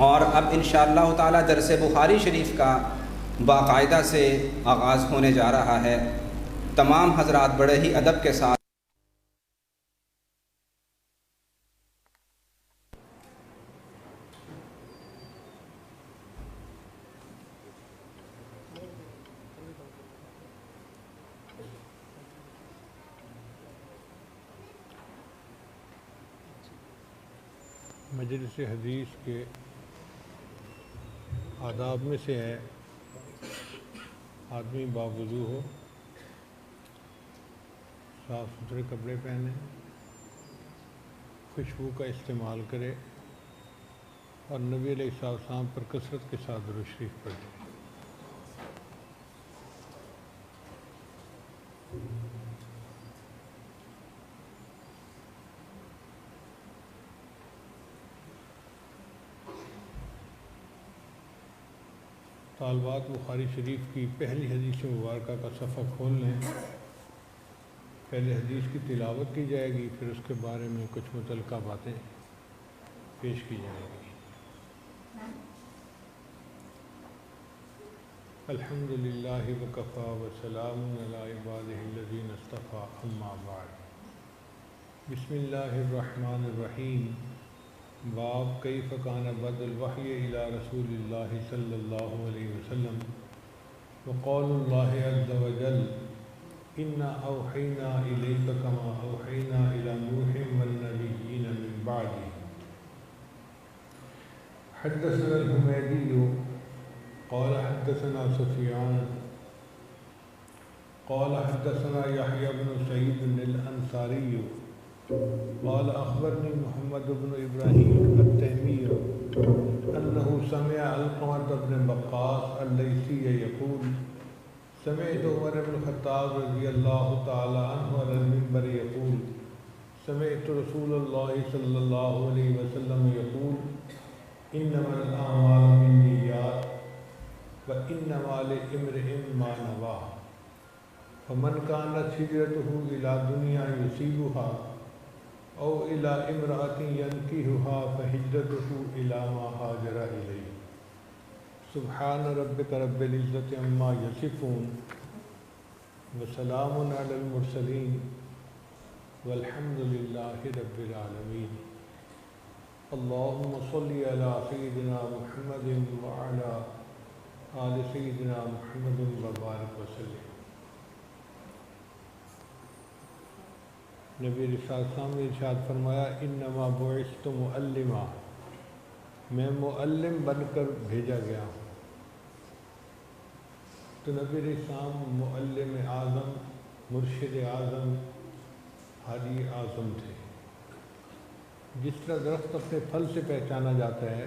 اور اب انشاءاللہ تعالی درس بخاری شریف کا باقاعدہ سے آغاز ہونے جا رہا ہے۔ تمام حضرات بڑے ہی ادب کے ساتھ مجلس حدیث کے آداب میں سے ہے آدمی باوضو ہو، صاف ستھرے کپڑے پہنے، خوشبو کا استعمال کرے اور نبی علیہ السلام پر کثرت کے ساتھ درود شریف پڑھے۔ طالبات بخاری شریف کی پہلی حدیث مبارکہ کا صفحہ کھول لیں۔ پہلے حدیث کی تلاوت کی جائے گی، پھر اس کے بارے میں کچھ متعلقہ باتیں پیش کی جائیں گی۔ الحمد للہ وکفی وسلام علی عبادہ الذین اصطفی، اما بعد۔ بسم اللہ الرحمن الرحیم۔ باب کیف کان بدء الوحی الی رسول اللہ صلی اللہ علیہ وسلم وقول اللہ عز وجل انا اوحینا الیک کما اوحینا الی نوح والنبیین من بعدہ۔ حدثنا الحمیدی قال حدثنا سفیان قال حدثنا یحیی بن سعید الانصاری قال اخبرنی محمد بن ابراہیم التیمی انه سمع علقمة بن وقاص الليثي يقول سمعت عمر بن الخطاب رضی اللہ تعالی عنہ على المنبر يقول سمعت رسول اللہ صلی اللہ علیہ وسلم يقول انما الاعمال بالنیات وانما لامرئ ما نوى فمن كانت هجرته الى دنیا يصيبها او الى امرأة ينكحها فهجرته الى ما هاجر اليه۔ سبحان ربك رب العزة عما يصفون وسلام على المرسلين والحمد لله رب العالمين۔ اللهم صل على سيدنا محمد وعلى آل سيدنا محمد وبارك وسلم۔ نبی علیہ السلام نے ارشاد فرمایا انما بعثت معلما، میں معلم بن کر بھیجا گیا ہوں۔ تو نبی علیہ السلام معلم اعظم، مرشد اعظم، ہادی اعظم تھے۔ جس طرح درخت اپنے پھل سے پہچانا جاتا ہے،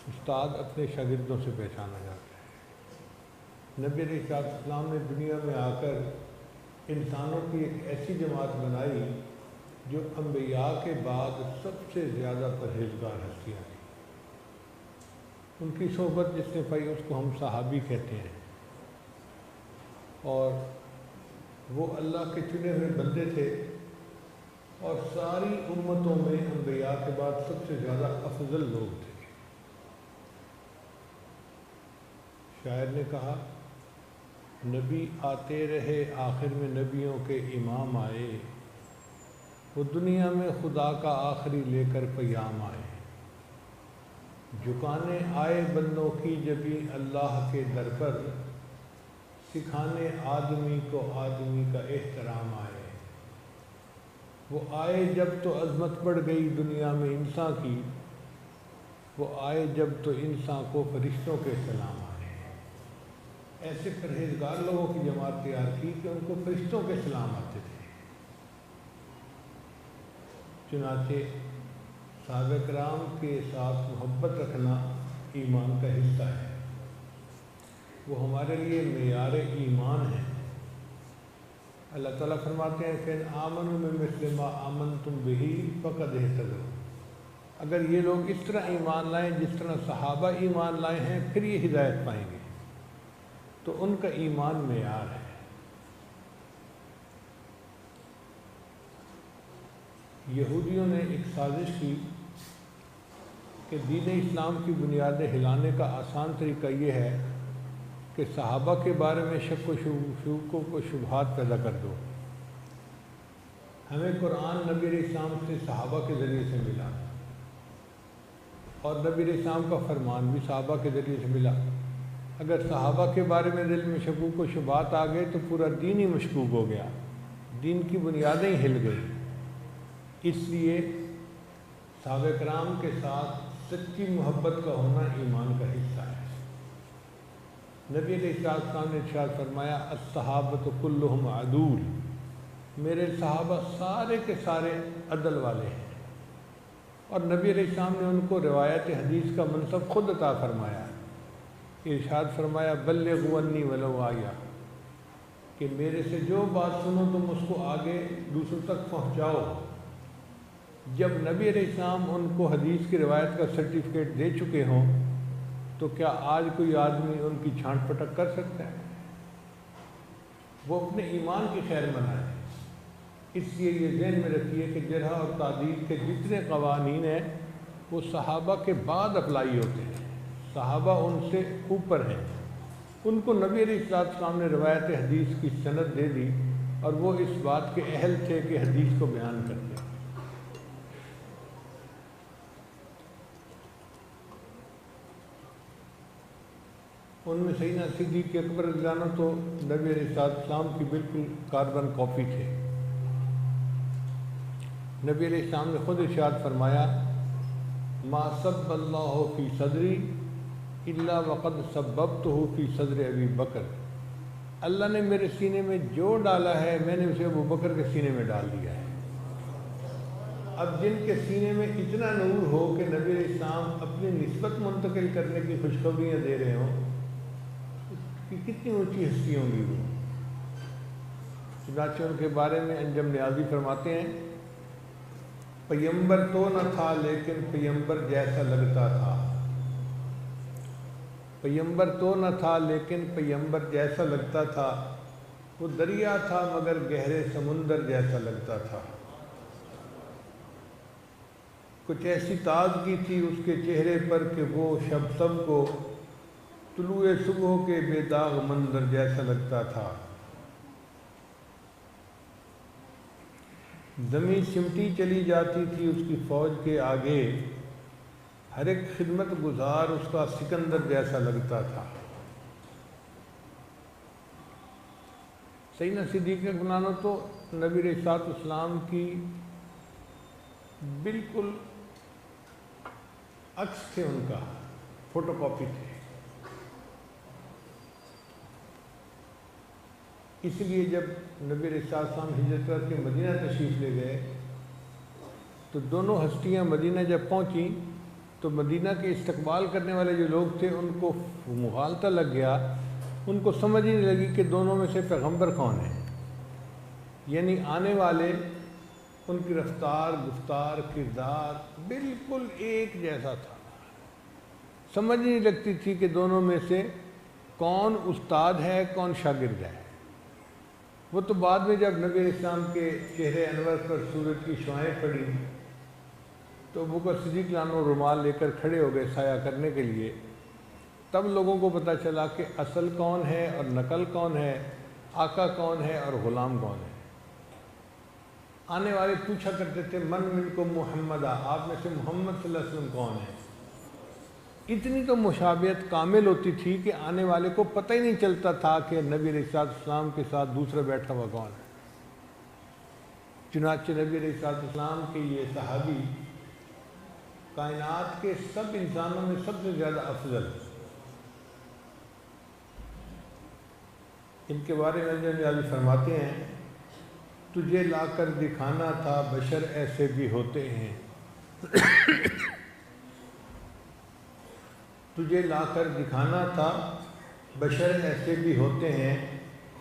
استاد اپنے شاگردوں سے پہچانا جاتا ہے۔ نبی علیہ السلام نے دنیا میں آ کر انسانوں کی ایک ایسی جماعت بنائی جو انبیاء کے بعد سب سے زیادہ پرہیزگار ہستیاں تھیں۔ ان کی صحبت جس نے پائی اس کو ہم صحابی کہتے ہیں، اور وہ اللہ کے چنے ہوئے بندے تھے اور ساری امتوں میں انبیاء کے بعد سب سے زیادہ افضل لوگ تھے۔ شاعر نے کہا نبی آتے رہے آخر میں نبیوں کے امام آئے، وہ دنیا میں خدا کا آخری لے کر پیام آئے۔ جھکانے آئے بندوں کی جبیں اللہ کے در پر، سکھانے آدمی کو آدمی کا احترام آئے۔ وہ آئے جب تو عظمت بڑھ گئی دنیا میں انسان کی، وہ آئے جب تو انسان کو فرشتوں کے سلام آئے۔ ایسے پرہیزگار لوگوں کی جماعت تیار کی کہ ان کو فرشتوں کے سلام آتے تھے۔ چنانچہ صحابہ کرام کے ساتھ محبت رکھنا ایمان کا حصہ ہے، وہ ہمارے لیے معیار ایمان ہے۔ اللہ تعالیٰ فرماتے ہیں کہ آمنوا بمثل ما آمنتم بہ فقد اہتدوا۔ اگر یہ لوگ اس طرح ایمان لائیں جس طرح صحابہ ایمان لائے ہیں، پھر یہ ہدایت پائیں گے۔ تو ان کا ایمان معیار ہے۔ یہودیوں نے ایک سازش کی کہ دین اسلام کی بنیادیں ہلانے کا آسان طریقہ یہ ہے کہ صحابہ کے بارے میں شک و شکوک و شبہات پیدا کر دو۔ ہمیں قرآن نبی علیہ السلام سے صحابہ کے ذریعے سے ملا، اور نبی علیہ السلام کا فرمان بھی صحابہ کے ذریعے سے ملا۔ اگر صحابہ کے بارے میں دل میں شکوک و شبہات آ گئے تو پورا دین ہی مشکوک ہو گیا، دین کی بنیادیں ہی ہل گئی۔ اس لیے صحابہ کرام کے ساتھ سچی محبت کا ہونا ایمان کا حصہ ہے۔ نبی علیہ السلام نے ارشاد فرمایا الصحابۃ کلہم عدول، میرے صحابہ سارے کے سارے عدل والے ہیں، اور نبی علیہ السلام نے ان کو روایت حدیث کا منصب خود عطا فرمایا۔ ارشاد فرمایا بلغوا عنی ولو آیہ، کہ میرے سے جو بات سنو تم اس کو آگے دوسروں تک پہنچاؤ۔ جب نبی علیہ السلام ان کو حدیث کی روایت کا سرٹیفکیٹ دے چکے ہوں تو کیا آج کوئی آدمی ان کی چھانٹ پٹک کر سکتا ہے؟ وہ اپنے ایمان کی خیر منائے۔ اس لیے یہ ذہن میں رکھیے کہ جرح اور تعدیل کے جتنے قوانین ہیں وہ صحابہ کے بعد اپلائی ہوتے ہیں، صحابہ ان سے اوپر ہیں۔ ان کو نبی علیہ السلام نے روایت حدیث کی سند دے دی اور وہ اس بات کے اہل تھے کہ حدیث کو بیان کرتے۔ ان میں سیدنا صدیق اکبر رضی اللہ عنہ تو نبی علیہ السلام کی بالکل کاربن کاپی تھے۔ نبی علیہ السلام نے خود ارشاد فرمایا ما سب اللہ فی صدری الا وقد سببتہ فی صدر ابی بکر، اللہ نے میرے سینے میں جو ڈالا ہے میں نے اسے ابو بکر کے سینے میں ڈال دیا ہے۔ اب جن کے سینے میں اتنا نور ہو کہ نبی علیہ السلام اپنی نسبت منتقل کرنے کی خوشخبریاں دے رہے ہوں کہ کتنی اونچی ہستی ہوں گی وہ۔ چنانچہ ان کے بارے میں انجم نیازی فرماتے ہیں پیمبر تو نہ تھا لیکن پیمبر جیسا لگتا تھا، پیمبر تو نہ تھا لیکن پیمبر جیسا لگتا تھا، وہ دریا تھا مگر گہرے سمندر جیسا لگتا تھا، کچھ ایسی تازگی تھی اس کے چہرے پر کہ وہ شب کو طلوع صبح کے بے داغ منظر جیسا لگتا تھا، زمین سمٹی چلی جاتی تھی اس کی فوج کے آگے، ہر ایک خدمت گزار اس کا سکندر جیسا لگتا تھا۔ سیدنا صدیق اکبر تو نبی علیہ السلام کی بالکل عکس تھے، ان کا فوٹو کاپی تھے۔ اس لیے جب نبی علیہ السلام ہجرت کر کے مدینہ تشریف لے گئے تو دونوں ہستیاں مدینہ جب پہنچیں تو مدینہ کے استقبال کرنے والے جو لوگ تھے ان کو مغالطہ لگ گیا، ان کو سمجھ ہی نہیں لگی کہ دونوں میں سے پیغمبر کون ہے، یعنی آنے والے ان کی رفتار گفتار کردار بالکل ایک جیسا تھا، سمجھ نہیں لگتی تھی کہ دونوں میں سے کون استاد ہے کون شاگرد ہے۔ وہ تو بعد میں جب نبی علیہ السلام کے چہرے انور پر سورج کی شعائیں پڑی تو ابو بکر صدیق لانو رومال لے کر کھڑے ہو گئے سایہ کرنے کے لیے، تب لوگوں کو پتہ چلا کہ اصل کون ہے اور نقل کون ہے، آقا کون ہے اور غلام کون ہے۔ آنے والے پوچھا کرتے تھے من منکم محمدہ، آپ میں سے محمد صلی اللہ علیہ وسلم کون ہے۔ اتنی تو مشابہت کامل ہوتی تھی کہ آنے والے کو پتہ ہی نہیں چلتا تھا کہ نبی علیہ السلام کے ساتھ دوسرا بیٹھا ہوا کون ہے۔ چنانچہ نبی علیہ السلام کے یہ صحابی کائنات کے سب انسانوں میں سب سے زیادہ افضل، ان کے بارے میں جو نیازی فرماتے ہیں تجھے لا کر دکھانا تھا بشر ایسے بھی ہوتے ہیں، تجھے لا کر دکھانا تھا بشر ایسے بھی ہوتے ہیں،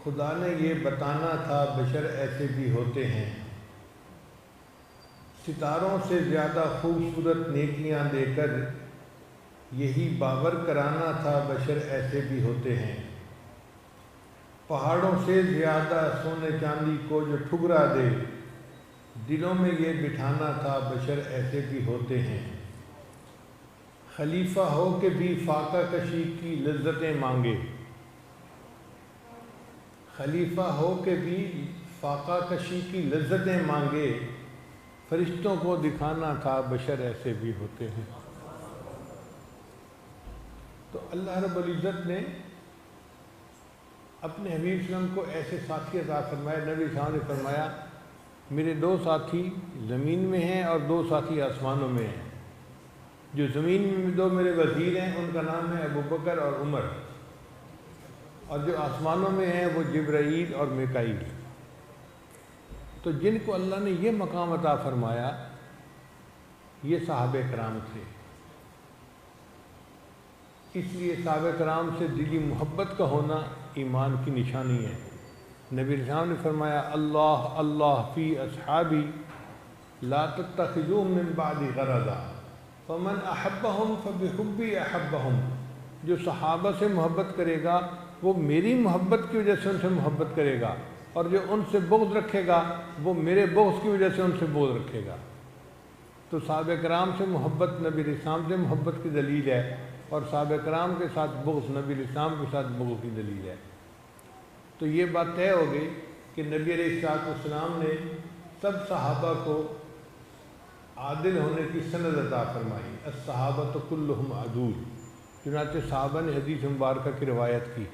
خدا نے یہ بتانا تھا بشر ایسے بھی ہوتے ہیں، ستاروں سے زیادہ خوبصورت نیکیاں دے کر یہی باور کرانا تھا بشر ایسے بھی ہوتے ہیں، پہاڑوں سے زیادہ سونے چاندی کو جو ٹھکرا دے دلوں میں یہ بٹھانا تھا بشر ایسے بھی ہوتے ہیں، خلیفہ ہو کہ بھی فاقہ کشی کی لذتیں مانگے، خلیفہ ہو کہ بھی فاقہ کشی کی لذتیں مانگے، فرشتوں کو دکھانا تھا بشر ایسے بھی ہوتے ہیں۔ تو اللہ رب العزت نے اپنے حبیب صلی اللہ علیہ وسلم کو ایسے ساتھی عطا فرمائے۔ نبی صلی اللہ علیہ وسلم نے فرمایا میرے 2 ساتھی زمین میں ہیں اور 2 ساتھی آسمانوں میں ہیں۔ جو زمین میں 2 میرے وزیر ہیں ان کا نام ہے ابو بکر اور عمر، اور جو آسمانوں میں ہیں وہ جبرائیل اور میکائیل۔ تو جن کو اللہ نے یہ مقام عطا فرمایا یہ صحابہ کرام تھے۔ اس لیے صحابہ کرام سے دلی محبت کا ہونا ایمان کی نشانی ہے۔ نبی علیہ السلام نے فرمایا اللہ اللہ فی اصحابی لا تتخذوهم من بعدی غرضا فمن احبهم فبحبی احبهم۔ جو صحابہ سے محبت کرے گا وہ میری محبت کی وجہ سے ان سے محبت کرے گا، اور جو ان سے بغض رکھے گا وہ میرے بغض کی وجہ سے ان سے بغض رکھے گا۔ تو صحابہ کرام سے محبت نبی علیہ السلام سے محبت کی دلیل ہے، اور صحابہ کرام کے ساتھ بغض نبی علیہ السلام کے ساتھ بغض کی دلیل ہے۔ تو یہ بات طے ہو گئی کہ نبی علیہ السلام نے سب صحابہ کو عادل ہونے کی سند عطا فرمائی۔ الصحابۃ کلہم عدول، چنانچہ صحابہ نے حدیث مبارکہ کی روایت کی۔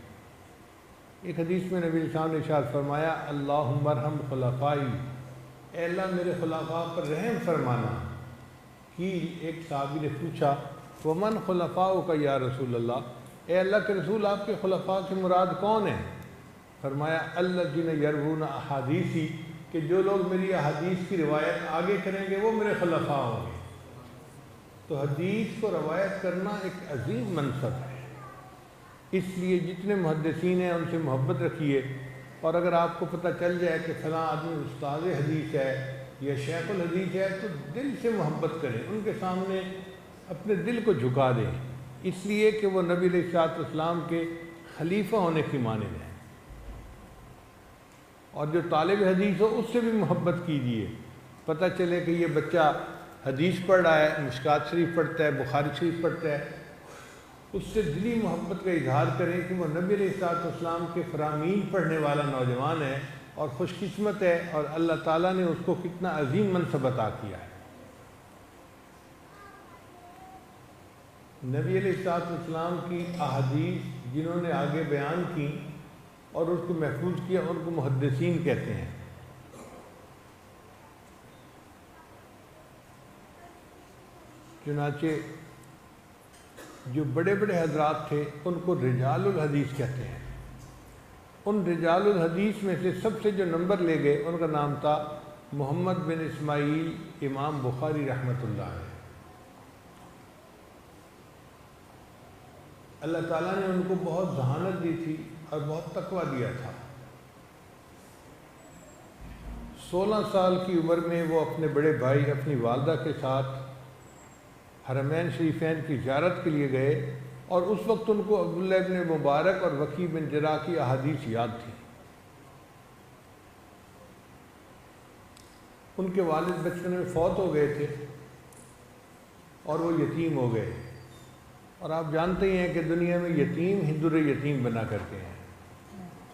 ایک حدیث میں نبی علیہ السلام نے ارشاد فرمایا اللہم ارحم خلفائی، اے اللہ میرے خلفاء پر رحم فرمانا۔ کہ ایک صحابی نے پوچھا ومن خلفاؤک یا رسول اللہ، اے اللہ کے رسول آپ کے خلفاء کی مراد کون ہیں؟ فرمایا الذین یروون احادیثی، کہ جو لوگ میری احادیث کی روایت آگے کریں گے وہ میرے خلفاء ہوں گے۔ تو حدیث کو روایت کرنا ایک عظیم منصب ہے، اس لیے جتنے محدثین ہیں ان سے محبت رکھیے، اور اگر آپ کو پتہ چل جائے کہ فلاں آدمی استاد حدیث ہے یا شیخ الحدیث ہے تو دل سے محبت کریں، ان کے سامنے اپنے دل کو جھکا دیں، اس لیے کہ وہ نبی علیہ السلام کے خلیفہ ہونے کی مانند ہیں۔ اور جو طالب حدیث ہو اس سے بھی محبت کیجیے، پتہ چلے کہ یہ بچہ حدیث پڑھ رہا ہے، مشکات شریف پڑھتا ہے، بخاری شریف پڑھتا ہے، اس سے دلی محبت کا اظہار کریں کہ وہ نبی علیہ السلام کے فرامین پڑھنے والا نوجوان ہے اور خوش قسمت ہے، اور اللہ تعالیٰ نے اس کو کتنا عظیم منصب عطا کیا ہے۔ نبی علیہ السلام کی احادیث جنہوں نے آگے بیان کی اور اس کو محفوظ کیا ان کو محدثین کہتے ہیں۔ چنانچہ جو بڑے بڑے حضرات تھے ان کو رجال الحدیث کہتے ہیں۔ ان رجال الحدیث میں سے سب سے جو نمبر لے گئے ان کا نام تھا محمد بن اسماعیل امام بخاری رحمۃ اللہ علیہ۔ اللہ تعالیٰ نے ان کو بہت ذہانت دی تھی اور بہت تقویٰ دیا تھا۔ 16 سال کی عمر میں وہ اپنے بڑے بھائی اپنی والدہ کے ساتھ حرمین شریفین کی زیارت کے لیے گئے، اور اس وقت ان کو عبداللہ بن مبارک اور وکیع بن جراح کی احادیث یاد تھی۔ ان کے والد بچپن میں فوت ہو گئے تھے اور وہ یتیم ہو گئے، اور آپ جانتے ہی ہیں کہ دنیا میں یتیم ہی در یتیم بنا کرتے ہیں۔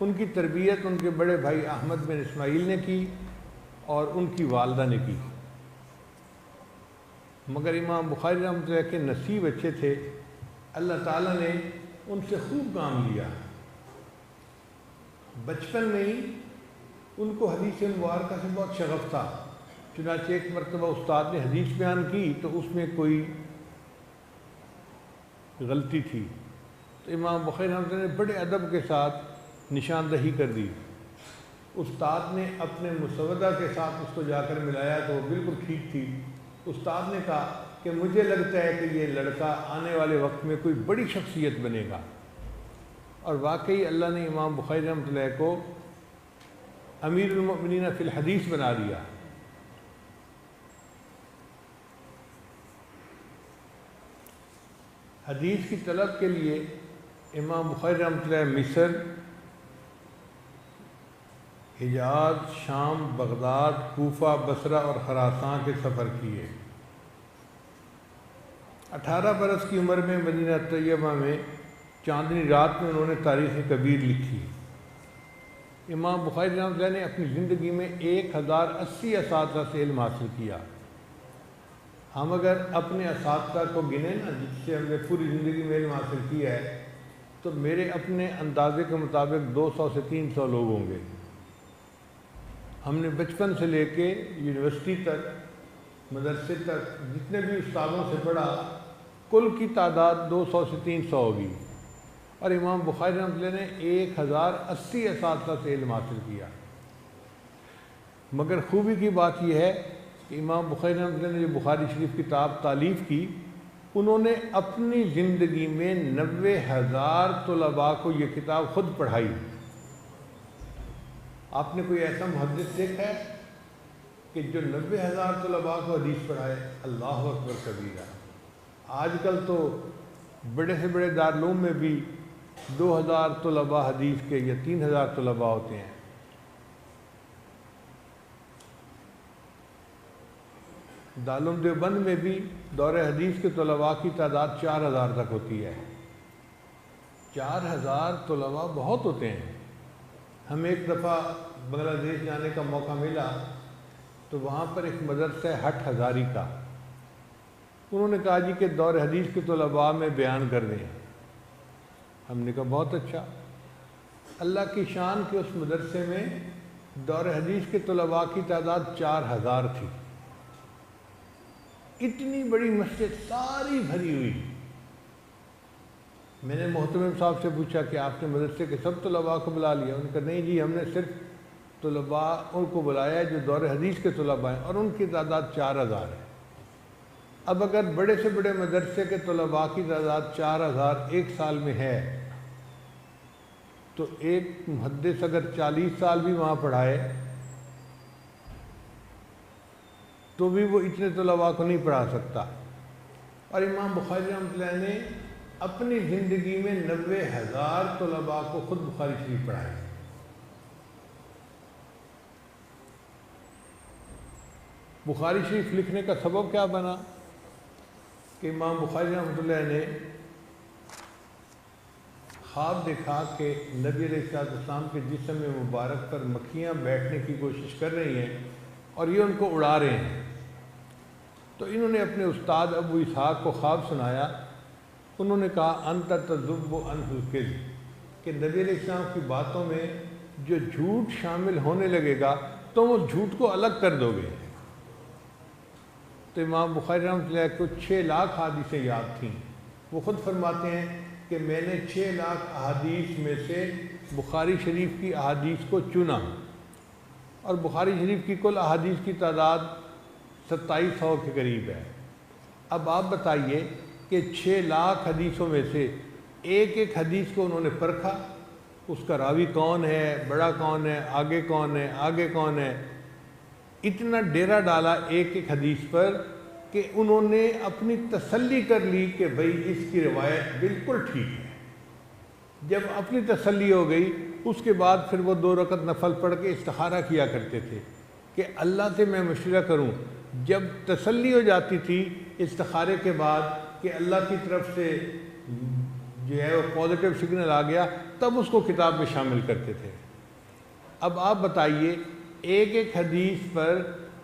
ان کی تربیت ان کے بڑے بھائی احمد بن اسماعیل نے کی اور ان کی والدہ نے کی، مگر امام بخاری رحمۃ اللہ کے نصیب اچھے تھے، اللہ تعالیٰ نے ان سے خوب کام لیا۔ بچپن میں ہی ان کو حدیث مبارکہ سے بہت شغف تھا، چنانچہ ایک مرتبہ استاد نے حدیث بیان کی تو اس میں کوئی غلطی تھی، تو امام بخاری رحمۃ اللہ نے بڑے ادب کے ساتھ نشاندہی کر دی۔ استاد نے اپنے مسودہ کے ساتھ اس کو جا کر ملایا تو وہ بالکل ٹھیک تھی۔ استاد نے کہا کہ مجھے لگتا ہے کہ یہ لڑکا آنے والے وقت میں کوئی بڑی شخصیت بنے گا، اور واقعی اللہ نے امام بخاری رحمۃ اللہ کو امیر المؤمنین فی الحدیث بنا دیا۔ حدیث کی طلب کے لیے امام بخاری رحمۃ اللہ مصر، حجاز، شام، بغداد، کوفہ، بصرہ اور خراسان کے سفر کیے۔ 18 برس کی عمر میں مدینہ طیبہ میں چاندنی رات میں انہوں نے تاریخ کبیر لکھی۔ امام بخاری رحمۃ اللہ نے اپنی زندگی میں 1080 اساتذہ سے علم حاصل کیا۔ ہم اگر اپنے اساتذہ کو گنیں نا جس سے ہم نے پوری زندگی میں علم حاصل کیا ہے تو میرے اپنے اندازے کے مطابق 200 سے 300 لوگ ہوں گے۔ ہم نے بچپن سے لے کے یونیورسٹی تک، مدرسے تک جتنے بھی استادوں سے پڑھا، کل کی تعداد 200 سے 300 ہوگی، اور امام بخاری رحمۃ اللہ نے 1080 اساتذہ سے علم حاصل کیا۔ مگر خوبی کی بات یہ ہے کہ امام بخاری رحمۃ اللہ نے جو بخاری شریف کتاب تالیف کی، انہوں نے اپنی زندگی میں 90,000 طلباء کو یہ کتاب خود پڑھائی۔ آپ نے کوئی ایسا محدث دیکھا ہے کہ جو 90,000 طلباء کو حدیث پڑھائے؟ اللہ اکبر کبیرہ۔ آج کل تو بڑے سے بڑے دارالعلوم میں بھی 2,000 طلباء حدیث کے یا 3,000 طلباء ہوتے ہیں۔ دارالعلوم دیوبند میں بھی دور حدیث کے طلباء کی تعداد 4,000 تک ہوتی ہے۔ 4,000 طلباء بہت ہوتے ہیں۔ ہمیں ایک دفعہ بنگلہ دیش جانے کا موقع ملا تو وہاں پر ایک مدرسہ ہے ہٹھ ہزاری کا، انہوں نے کہا جی کہ دور حدیث کے طلباء میں بیان کر دیں۔ ہم نے کہا بہت اچھا۔ اللہ کی شان کے اس مدرسے میں دور حدیث کے طلباء کی تعداد 4,000 تھی۔ اتنی بڑی مسجد ساری بھری ہوئی۔ میں نے محتمم صاحب سے پوچھا کہ آپ نے مدرسے کے سب طلباء کو بلا لیا؟ انہوں نے کہا نہیں جی، ہم نے صرف طلباء ان کو بلایا جو دور حدیث کے طلباء ہیں، اور ان کی تعداد 4,000 ہے۔ اب اگر بڑے سے بڑے مدرسے کے طلباء کی تعداد 4,000 ایک سال میں ہے تو ایک محدث اگر 40 سال بھی وہاں پڑھائے تو بھی وہ اتنے طلباء کو نہیں پڑھا سکتا۔ اور امام بخاری رحمۃ اللہ نے اپنی زندگی میں 90,000 طلباء کو خود بخاری شریف پڑھائے۔ بخاری شریف لکھنے کا سبب کیا بنا کہ امام بخاری رحمۃ اللہ نے خواب دیکھا کہ نبی علیہ السلام کے جسم مبارک پر مکھیاں بیٹھنے کی کوشش کر رہی ہیں اور یہ ان کو اڑا رہے ہیں۔ تو انہوں نے اپنے استاد ابو اسحاق کو خواب سنایا۔ انہوں نے کہا انت تذب عنہ الکذب، کہ نبی علیہ السلام کی باتوں میں جو جھوٹ شامل ہونے لگے گا تو وہ جھوٹ کو الگ کر دو گے۔ تو امام بخاری رحمۃ اللہ کو 6 لاکھ احادیثیں یاد تھیں۔ وہ خود فرماتے ہیں کہ میں نے 6 لاکھ احادیث میں سے بخاری شریف کی احادیث کو چنا، اور بخاری شریف کی کل احادیث کی تعداد 2700 کے قریب ہے۔ اب آپ بتائیے کہ 6 لاکھ حدیثوں میں سے ایک ایک حدیث کو انہوں نے پرکھا، اس کا راوی کون ہے، بڑا کون ہے، آگے کون ہے، آگے کون ہے، اتنا ڈیرا ڈالا ایک ایک حدیث پر کہ انہوں نے اپنی تسلی کر لی کہ بھئی اس کی روایت بالکل ٹھیک ہے۔ جب اپنی تسلی ہو گئی اس کے بعد پھر وہ 2 رکعت نفل پڑھ کے استخارہ کیا کرتے تھے کہ اللہ سے میں مشورہ کروں۔ جب تسلی ہو جاتی تھی استخارے کے بعد کہ اللہ کی طرف سے جو ہے وہ پازیٹیو سگنل آ گیا، تب اس کو کتاب میں شامل کرتے تھے۔ اب آپ بتائیے ایک ایک حدیث پر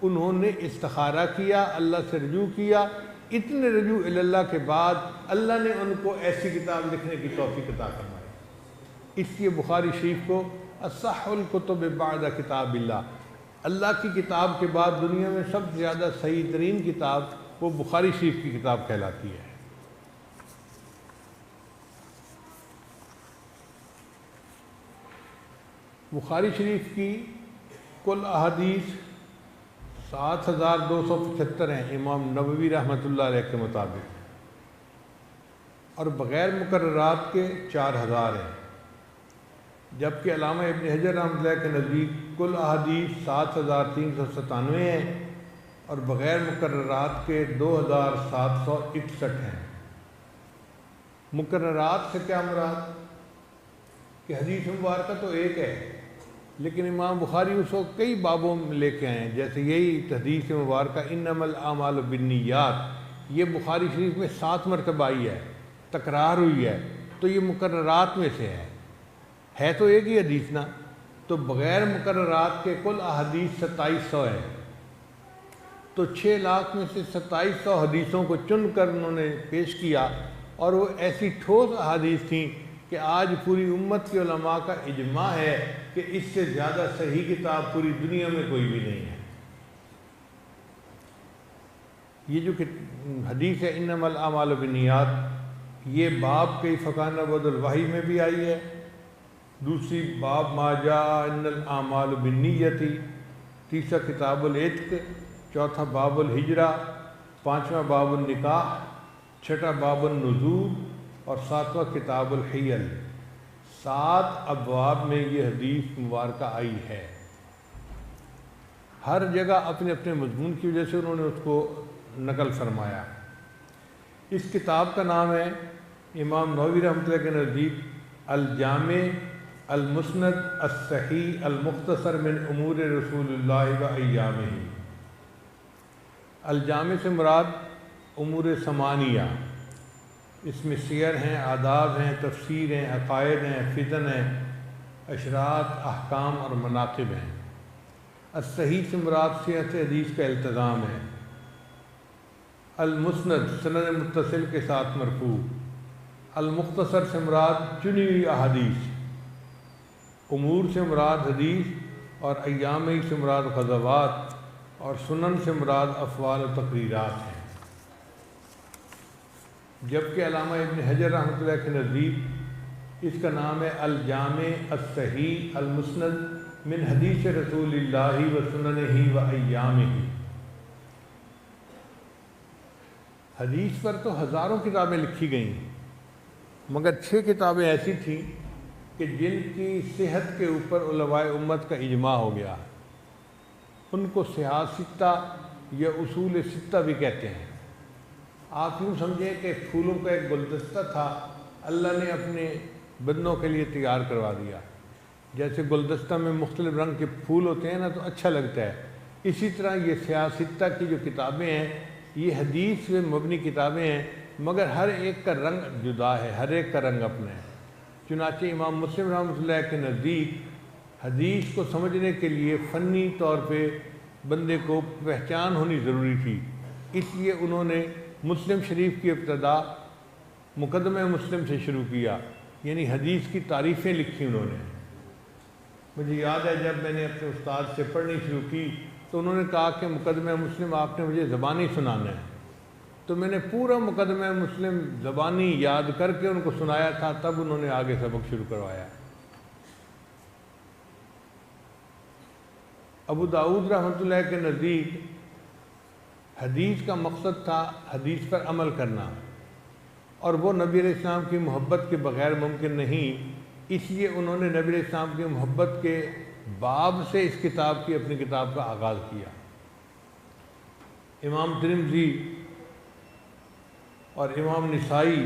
انہوں نے استخارہ کیا، اللہ سے رجوع کیا، اتنے رجوع اللہ کے بعد اللہ نے ان کو ایسی کتاب لکھنے کی توفیق عطا فرمائی۔ اس لیے بخاری شریف کو اصح الکتب بعد کتاب اللہ کی کتاب کے بعد دنیا میں سب سے زیادہ صحیح ترین کتاب وہ بخاری شریف کی کتاب کہلاتی ہے۔ بخاری شریف کی کل احادیث 7,275 ہیں امام نووی رحمۃ اللہ علیہ کے مطابق، اور بغیر مقررات کے 4,000 ہیں، جبکہ علامہ ابن حجر رحمۃ اللہ کے نزدیک کل احادیث 7,397 ہیں اور بغیر مقررات کے 2,761 ہیں۔ مقررات سے کیا مراد کہ حدیث مبارکہ تو ایک ہے لیکن امام بخاری اس کو کئی بابوں میں لے کے آئے ہیں، جیسے یہی حدیث مبارکہ انما الاعمال بالنیات، یہ بخاری شریف میں 7 مرتبہ آئی ہے، تکرار ہوئی ہے، تو یہ مقررات میں سے ہے تو ایک ہی حدیث نا، تو بغیر مقررات کے کل احادیث 2700 ہے، تو 6 لاکھ میں سے 2700 حدیثوں کو چن کر انہوں نے پیش کیا، اور وہ ایسی ٹھوس احادیث تھیں کہ آج پوری امت کے علماء کا اجماع ہے کہ اس سے زیادہ صحیح کتاب پوری دنیا میں کوئی بھی نہیں ہے۔ یہ جو حدیث ہے انما الاعمال بالنیات، یہ باب کیف کان بدء الوحی میں بھی آئی ہے، دوسری باب ما جاء ان الاعمال بالنیت، تیسرا کتاب العتق، چوتھا باب الہجرہ، پانچواں باب النکاح، چھٹا باب النذور، اور ساتواں کتاب الحیل۔ 7 ابواب میں یہ حدیث مبارکہ آئی ہے۔ ہر جگہ اپنے اپنے مضمون کی وجہ سے انہوں نے اس کو نقل فرمایا۔ اس کتاب کا نام ہے امام نووی رحمۃ اللہ کے نزدیک الجامع المسند الصحیح المختصر من امور رسول اللہ و ایامہ۔ الجامع سے مراد امور ثمانیہ، اس میں سیر ہیں، آداب ہیں، تفسیر ہیں، عقائد ہیں، فتن ہیں، اشراط، احکام اور مناقب ہیں۔ الصحیح سے مراد صحت حدیث کا التزام ہے۔ المسند سند متصل کے ساتھ مرفوع۔ المختصر سے مراد چنی ہوئی احادیث، امور سے مراد حدیث، اور ایامی سے مراد غزوات، اور سنن سے مراد افعال و تقریرات ہیں۔ جبکہ علامہ ابن حجر رحمۃ اللہ کے نزدیک اس کا نام ہے الجامع الصحیح المسند من حدیث رسول اللہ و سننہ و ایامہ۔ حدیث پر تو ہزاروں کتابیں لکھی گئیں، مگر 6 کتابیں ایسی تھیں کہ جن کی صحت کے اوپر علماء امت کا اجماع ہو گیا، ان کو صحاح ستہ یا اصول ستہ بھی کہتے ہیں۔ آپ یوں سمجھیں کہ پھولوں کا ایک گلدستہ تھا، اللہ نے اپنے بندوں کے لیے تیار کروا دیا۔ جیسے گلدستہ میں مختلف رنگ کے پھول ہوتے ہیں نا تو اچھا لگتا ہے، اسی طرح یہ صحاح ستہ کی جو کتابیں ہیں یہ حدیث سے مبنی کتابیں ہیں، مگر ہر ایک کا رنگ جدا ہے، ہر ایک کا رنگ اپنا ہے۔ چنانچہ امام مسلم رحمۃ اللہ کے نزدیک حدیث کو سمجھنے کے لیے فنی طور پہ بندے کو پہچان ہونی ضروری تھی، اس لیے انہوں نے مسلم شریف کی ابتدا مقدمہ مسلم سے شروع کیا، یعنی حدیث کی تعریفیں لکھی انہوں نے۔ مجھے یاد ہے جب میں نے اپنے استاد سے پڑھنی شروع کی تو انہوں نے کہا کہ مقدمہ مسلم آپ نے مجھے زبانی سنانا ہے، تو میں نے پورا مقدمہ مسلم زبانی یاد کر کے ان کو سنایا تھا، تب انہوں نے آگے سبق شروع کروایا۔ ابو داؤد رحمۃ اللہ کے نزدیک حدیث کا مقصد تھا حدیث پر عمل کرنا، اور وہ نبی علیہ السلام کی محبت کے بغیر ممکن نہیں، اس لیے انہوں نے نبی علیہ السلام کی محبت کے باب سے اس کتاب کی اپنی کتاب کا آغاز کیا۔ امام ترمذی اور امام نسائی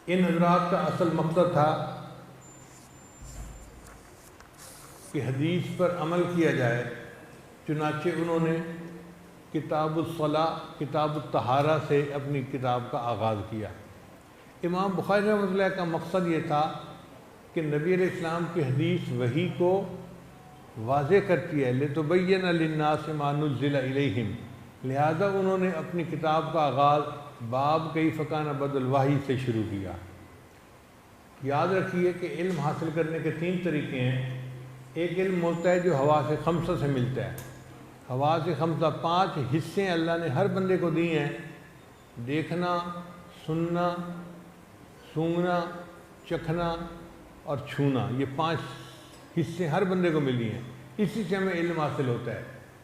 ان حضرات کا اصل مقصد تھا کہ حدیث پر عمل کیا جائے، چنانچہ انہوں نے کتاب الصلاۃ، کتاب الطہارہ سے اپنی کتاب کا آغاز کیا۔ امام بخاری رحمۃ اللہ کا مقصد یہ تھا کہ نبی علیہ السلام کی حدیث وحی کو واضح کرتی ہے، لِتُبَيِّنَ لِلنَّاسِ مَا نُزِّلَ إِلَيْهِمْ، لہذا انہوں نے اپنی کتاب کا آغاز باب کیف کان بدء الوحی سے شروع کیا۔ یاد رکھیے کہ علم حاصل کرنے کے 3 طریقے ہیں۔ ایک علم ہوتا ہے جو حواس خمسہ سے ملتا ہے۔ حواس خمسہ 5 حصے اللہ نے ہر بندے کو دیے ہیں، دیکھنا، سننا، سونگھنا، چکھنا اور چھونا، یہ 5 حصے ہر بندے کو ملی ہیں، اسی سے ہمیں علم حاصل ہوتا ہے۔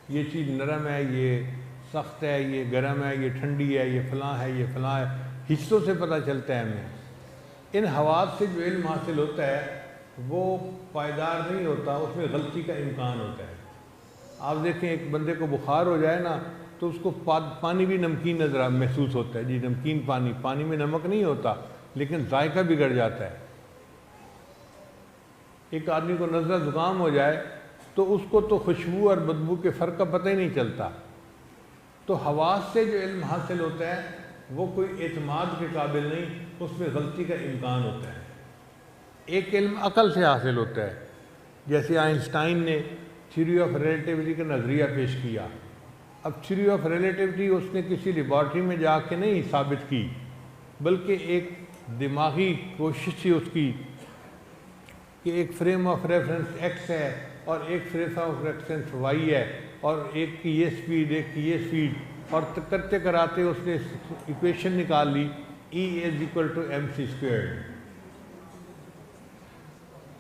یہ چیز نرم ہے، یہ سخت ہے، یہ گرم ہے، یہ ٹھنڈی ہے، یہ فلاں ہے، یہ فلاں ہے، حصوں سے پتہ چلتا ہے ہمیں۔ ان حواس سے جو علم حاصل ہوتا ہے وہ پائیدار نہیں ہوتا، اس میں غلطی کا امکان ہوتا ہے۔ آپ دیکھیں ایک بندے کو بخار ہو جائے نا تو اس کو پانی بھی نمکین نظر محسوس ہوتا ہے، جی نمکین پانی میں نمک نہیں ہوتا لیکن ذائقہ بگڑ جاتا ہے۔ ایک آدمی کو نزلہ زکام ہو جائے تو اس کو تو خوشبو اور بدبو کے فرق کا پتہ ہی نہیں چلتا، تو حواس سے جو علم حاصل ہوتا ہے وہ کوئی اعتماد کے قابل نہیں، اس میں غلطی کا امکان ہوتا ہے۔ ایک علم عقل سے حاصل ہوتا ہے، جیسے آئنسٹائن نے تھیوری آف ریلیٹیوٹی کا نظریہ پیش کیا۔ اب تھیوری آف ریلیٹیوٹی اس نے کسی لیبارٹری میں جا کے نہیں ثابت کی، بلکہ ایک دماغی کوشش تھی اس کی کہ ایک فریم آف ریفرنس ایکس ہے اور ایک فریم آف ریفرنس وائی ہے، اور ایک کی یہ سپیڈ ایک کی یہ سپیڈ، اور کرتے کراتے اس نے ایکویشن نکال لی E=mc²۔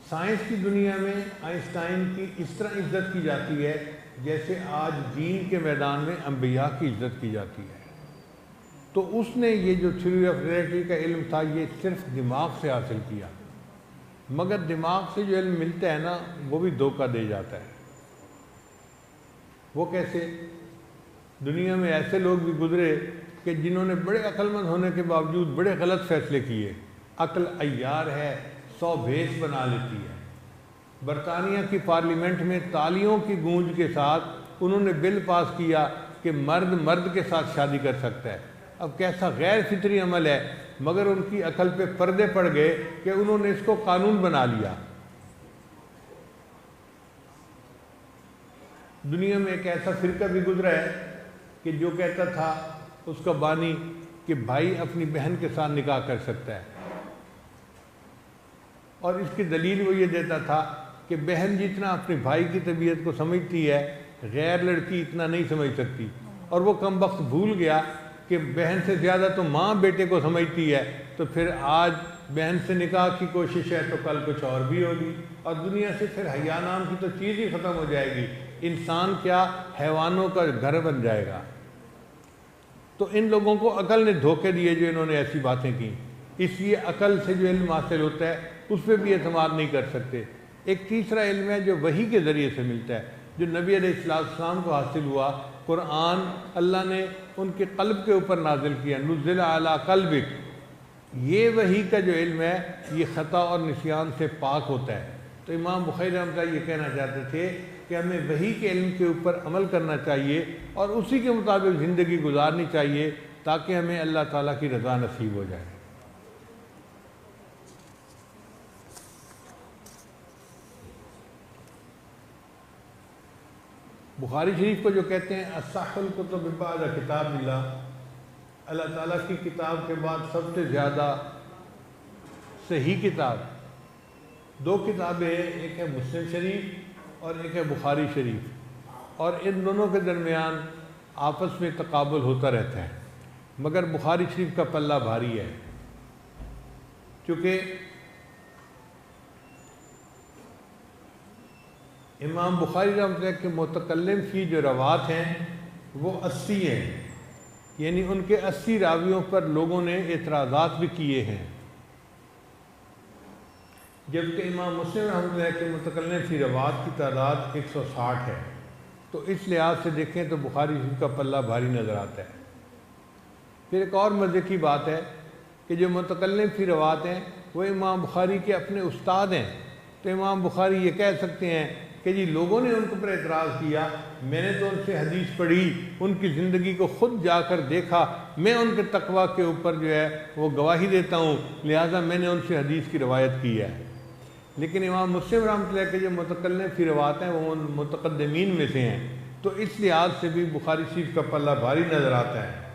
سائنس کی دنیا میں آئنسٹائن کی اس طرح عزت کی جاتی ہے جیسے آج دین کے میدان میں انبیاء کی عزت کی جاتی ہے۔ تو اس نے یہ جو تھیوری آف ریلیٹیوٹی کا علم تھا یہ صرف دماغ سے حاصل کیا، مگر دماغ سے جو علم ملتا ہے نا وہ بھی دھوکہ دے جاتا ہے۔ وہ کیسے؟ دنیا میں ایسے لوگ بھی گزرے کہ جنہوں نے بڑے عقل مند ہونے کے باوجود بڑے غلط فیصلے کیے۔ عقل عیار ہے، 100 بھیس بنا لیتی ہے۔ برطانیہ کی پارلیمنٹ میں تالیوں کی گونج کے ساتھ انہوں نے بل پاس کیا کہ مرد مرد کے ساتھ شادی کر سکتا ہے۔ اب کیسا غیر فطری عمل ہے، مگر ان کی عقل پہ پردے پڑ گئے کہ انہوں نے اس کو قانون بنا لیا۔ دنیا میں ایک ایسا فرقہ بھی گزرا ہے کہ جو کہتا تھا اس کا بانی کہ بھائی اپنی بہن کے ساتھ نکاح کر سکتا ہے، اور اس کی دلیل وہ یہ دیتا تھا کہ بہن جتنا اپنے بھائی کی طبیعت کو سمجھتی ہے غیر لڑکی اتنا نہیں سمجھ سکتی، اور وہ کم وقت بھول گیا کہ بہن سے زیادہ تو ماں بیٹے کو سمجھتی ہے، تو پھر آج بہن سے نکاح کی کوشش ہے تو کل کچھ اور بھی ہوگی، اور دنیا سے پھر حیا نام کی تو چیز ہی ختم ہو جائے گی، انسان کیا حیوانوں کا گھر بن جائے گا۔ تو ان لوگوں کو عقل نے دھوکے دیے جو انہوں نے ایسی باتیں کی، اس لیے عقل سے جو علم حاصل ہوتا ہے اس پہ بھی اعتماد نہیں کر سکتے۔ ایک تیسرا علم ہے جو وحی کے ذریعے سے ملتا ہے، جو نبی علیہ السلام کو حاصل ہوا۔ قرآن اللہ نے ان کے قلب کے اوپر نازل کیا، نزل علی قلبک۔ یہ وحی کا جو علم ہے یہ خطا اور نسیان سے پاک ہوتا ہے۔ تو امام بخاری رحمۃ اللہ یہ کہنا چاہتے تھے کہ ہمیں وحی کے علم کے اوپر عمل کرنا چاہیے اور اسی کے مطابق زندگی گزارنی چاہیے تاکہ ہمیں اللہ تعالیٰ کی رضا نصیب ہو جائے۔ بخاری شریف کو جو کہتے ہیں اصح الکتب بعد کتاب اللہ، اللہ تعالیٰ کی کتاب کے بعد سب سے زیادہ صحیح کتاب دو کتابیں ہیں، ایک ہے مسلم شریف اور ایک ہے بخاری شریف، اور ان دونوں کے درمیان آپس میں تقابل ہوتا رہتا ہے، مگر بخاری شریف کا پلہ بھاری ہے، چونکہ امام بخاری رحمۃ اللہ کے متکلم کی جو روات ہیں وہ 80 ہیں، یعنی ان کے 80 راویوں پر لوگوں نے اعتراضات بھی کیے ہیں، جبکہ امام مسلم رحمۃ اللہ کے متکلم کی روات کی تعداد 160 ہے۔ تو اس لحاظ سے دیکھیں تو بخاری شریف کا پلہ بھاری نظر آتا ہے۔ پھر ایک اور مزے کی بات ہے کہ جو متکلم کی روات ہیں وہ امام بخاری کے اپنے استاد ہیں، تو امام بخاری یہ کہہ سکتے ہیں کہ جی لوگوں نے ان کے اوپر اعتراض کیا، میں نے تو ان سے حدیث پڑھی، ان کی زندگی کو خود جا کر دیکھا، میں ان کے تقویٰ کے اوپر جو ہے وہ گواہی دیتا ہوں، لہٰذا میں نے ان سے حدیث کی روایت کی ہے۔ لیکن امام مسلم رحمۃ اللہ کے جو متکلم فی روات ہیں وہ متقدمین میں سے ہیں، تو اس لحاظ سے بھی بخاری شریف کا پلہ بھاری نظر آتا ہے۔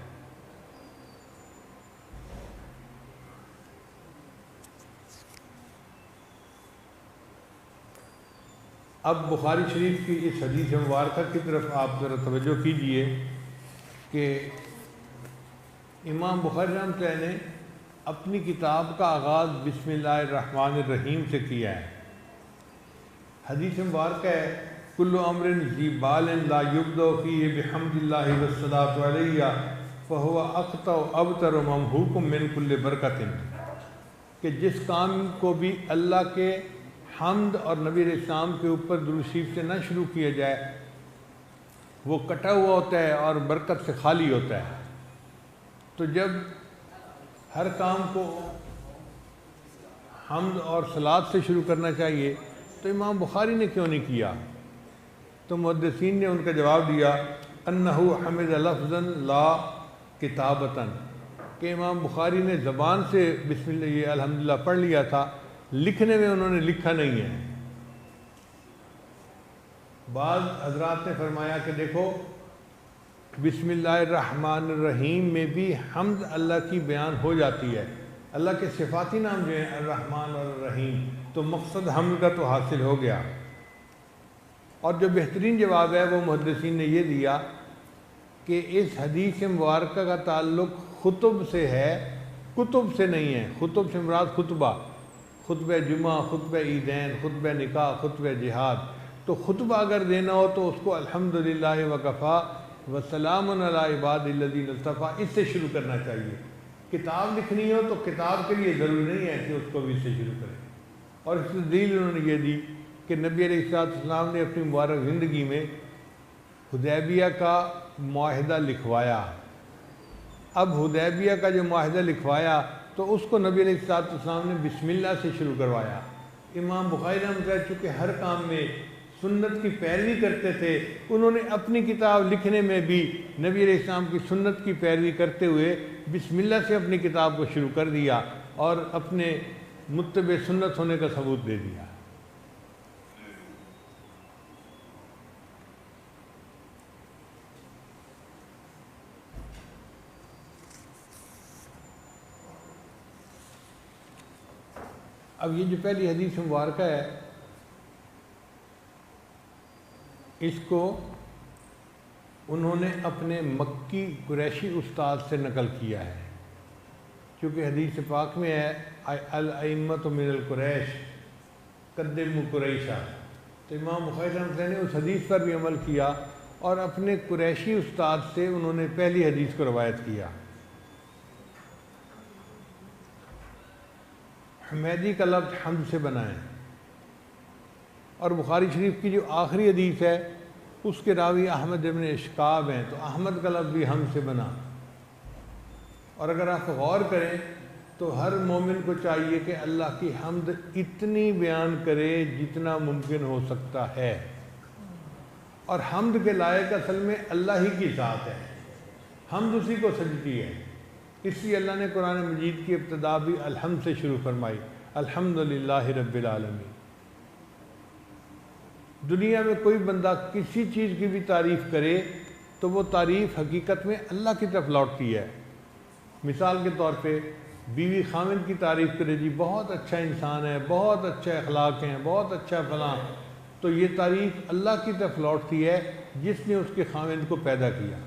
اب بخاری شریف کی اس حدیث مبارکہ کی طرف آپ ذرا توجہ کیجئے کہ امام بخاری رحمۃ اللہ نے اپنی کتاب کا آغاز بسم اللہ الرحمن الرحیم سے کیا ہے۔ حدیث مبارکہ ہے کل امر ذی بال لا یبدأ فیہ بحمد اللہ والصلاۃ علیہ فہو اقطع ابتر ممحوق من کل برکت، کہ جس کام کو بھی اللہ کے حمد اور نبی علیہ السلام کے اوپر درود شریف سے نہ شروع کیا جائے وہ کٹا ہوا ہوتا ہے اور برکت سے خالی ہوتا ہے۔ تو جب ہر کام کو حمد اور صلات سے شروع کرنا چاہیے تو امام بخاری نے کیوں نہیں کیا؟ تو محدثین نے ان کا جواب دیا انہو حمد لفظا لا کتابتاً، کہ امام بخاری نے زبان سے بسم اللہ یہ الحمدللہ پڑھ لیا تھا، لکھنے میں انہوں نے لکھا نہیں ہے۔ بعض حضرات نے فرمایا کہ دیکھو بسم اللہ الرحمن الرحیم میں بھی حمد اللہ کی بیان ہو جاتی ہے، اللہ کے صفاتی نام جو ہیں الرحمن اور الرحیم، تو مقصد حمد کا تو حاصل ہو گیا۔ اور جو بہترین جواب ہے وہ محدثین نے یہ دیا کہ اس حدیث مبارکہ کا تعلق خطب سے ہے، کتب سے نہیں ہے۔ خطب سے مراد خطبہ، خطبہ جمعہ، خطبہ عیدین، خطبہ نکاح، خطبہ جہاد۔ تو خطبہ اگر دینا ہو تو اس کو الحمدللہ وکفا وسلام علی عباد الذین اصطفیٰ اس سے شروع کرنا چاہیے۔ کتاب لکھنی ہو تو کتاب کے لیے ضروری نہیں ہے کہ اس کو بھی اس سے شروع کریں۔ اور اس سے دلیل انہوں نے یہ دی کہ نبی علیہ السلام نے اپنی مبارک زندگی میں حدیبیہ کا معاہدہ لکھوایا۔ اب حدیبیہ کا جو معاہدہ لکھوایا تو اس کو نبی علیہ السلام نے بسم اللہ سے شروع کروایا۔ امام بخاری رحمۃ اللہ چونکہ ہر کام میں سنت کی پیروی کرتے تھے، انہوں نے اپنی کتاب لکھنے میں بھی نبی علیہ السلام کی سنت کی پیروی کرتے ہوئے بسم اللہ سے اپنی کتاب کو شروع کر دیا اور اپنے متبع سنت ہونے کا ثبوت دے دیا۔ اب یہ جو پہلی حدیث مبارکہ ہے اس کو انہوں نے اپنے مکی قریشی استاد سے نقل کیا ہے، کیونکہ حدیث پاک میں ہے الائمۃ من القریش قدموا قریشا، تو امام بخاری رحمۃ اللہ نے اس حدیث پر بھی عمل کیا اور اپنے قریشی استاد سے انہوں نے پہلی حدیث کو روایت کیا۔ حمیدی کا لفظ حمد سے بنا ہے، اور بخاری شریف کی جو آخری حدیث ہے اس کے راوی احمد ابن اشکاب ہیں، تو احمد کا لفظ بھی حمد سے بنا۔ اور اگر آپ غور کریں تو ہر مومن کو چاہیے کہ اللہ کی حمد اتنی بیان کرے جتنا ممکن ہو سکتا ہے، اور حمد کے لائق اصل میں اللہ ہی کی ذات ہے، حمد اسی کو سجتی ہے۔ اس لیے اللہ نے قرآن مجید کی ابتدا بھی الحمد سے شروع فرمائی، الحمدللہ رب العالمین۔ دنیا میں کوئی بندہ کسی چیز کی بھی تعریف کرے تو وہ تعریف حقیقت میں اللہ کی طرف لوٹتی ہے۔ مثال کے طور پہ بیوی خاوند کی تعریف کرے، جی بہت اچھا انسان ہے، بہت اچھا اخلاق ہیں، بہت اچھا فلاں، تو یہ تعریف اللہ کی طرف لوٹتی ہے جس نے اس کے خاوند کو پیدا کیا۔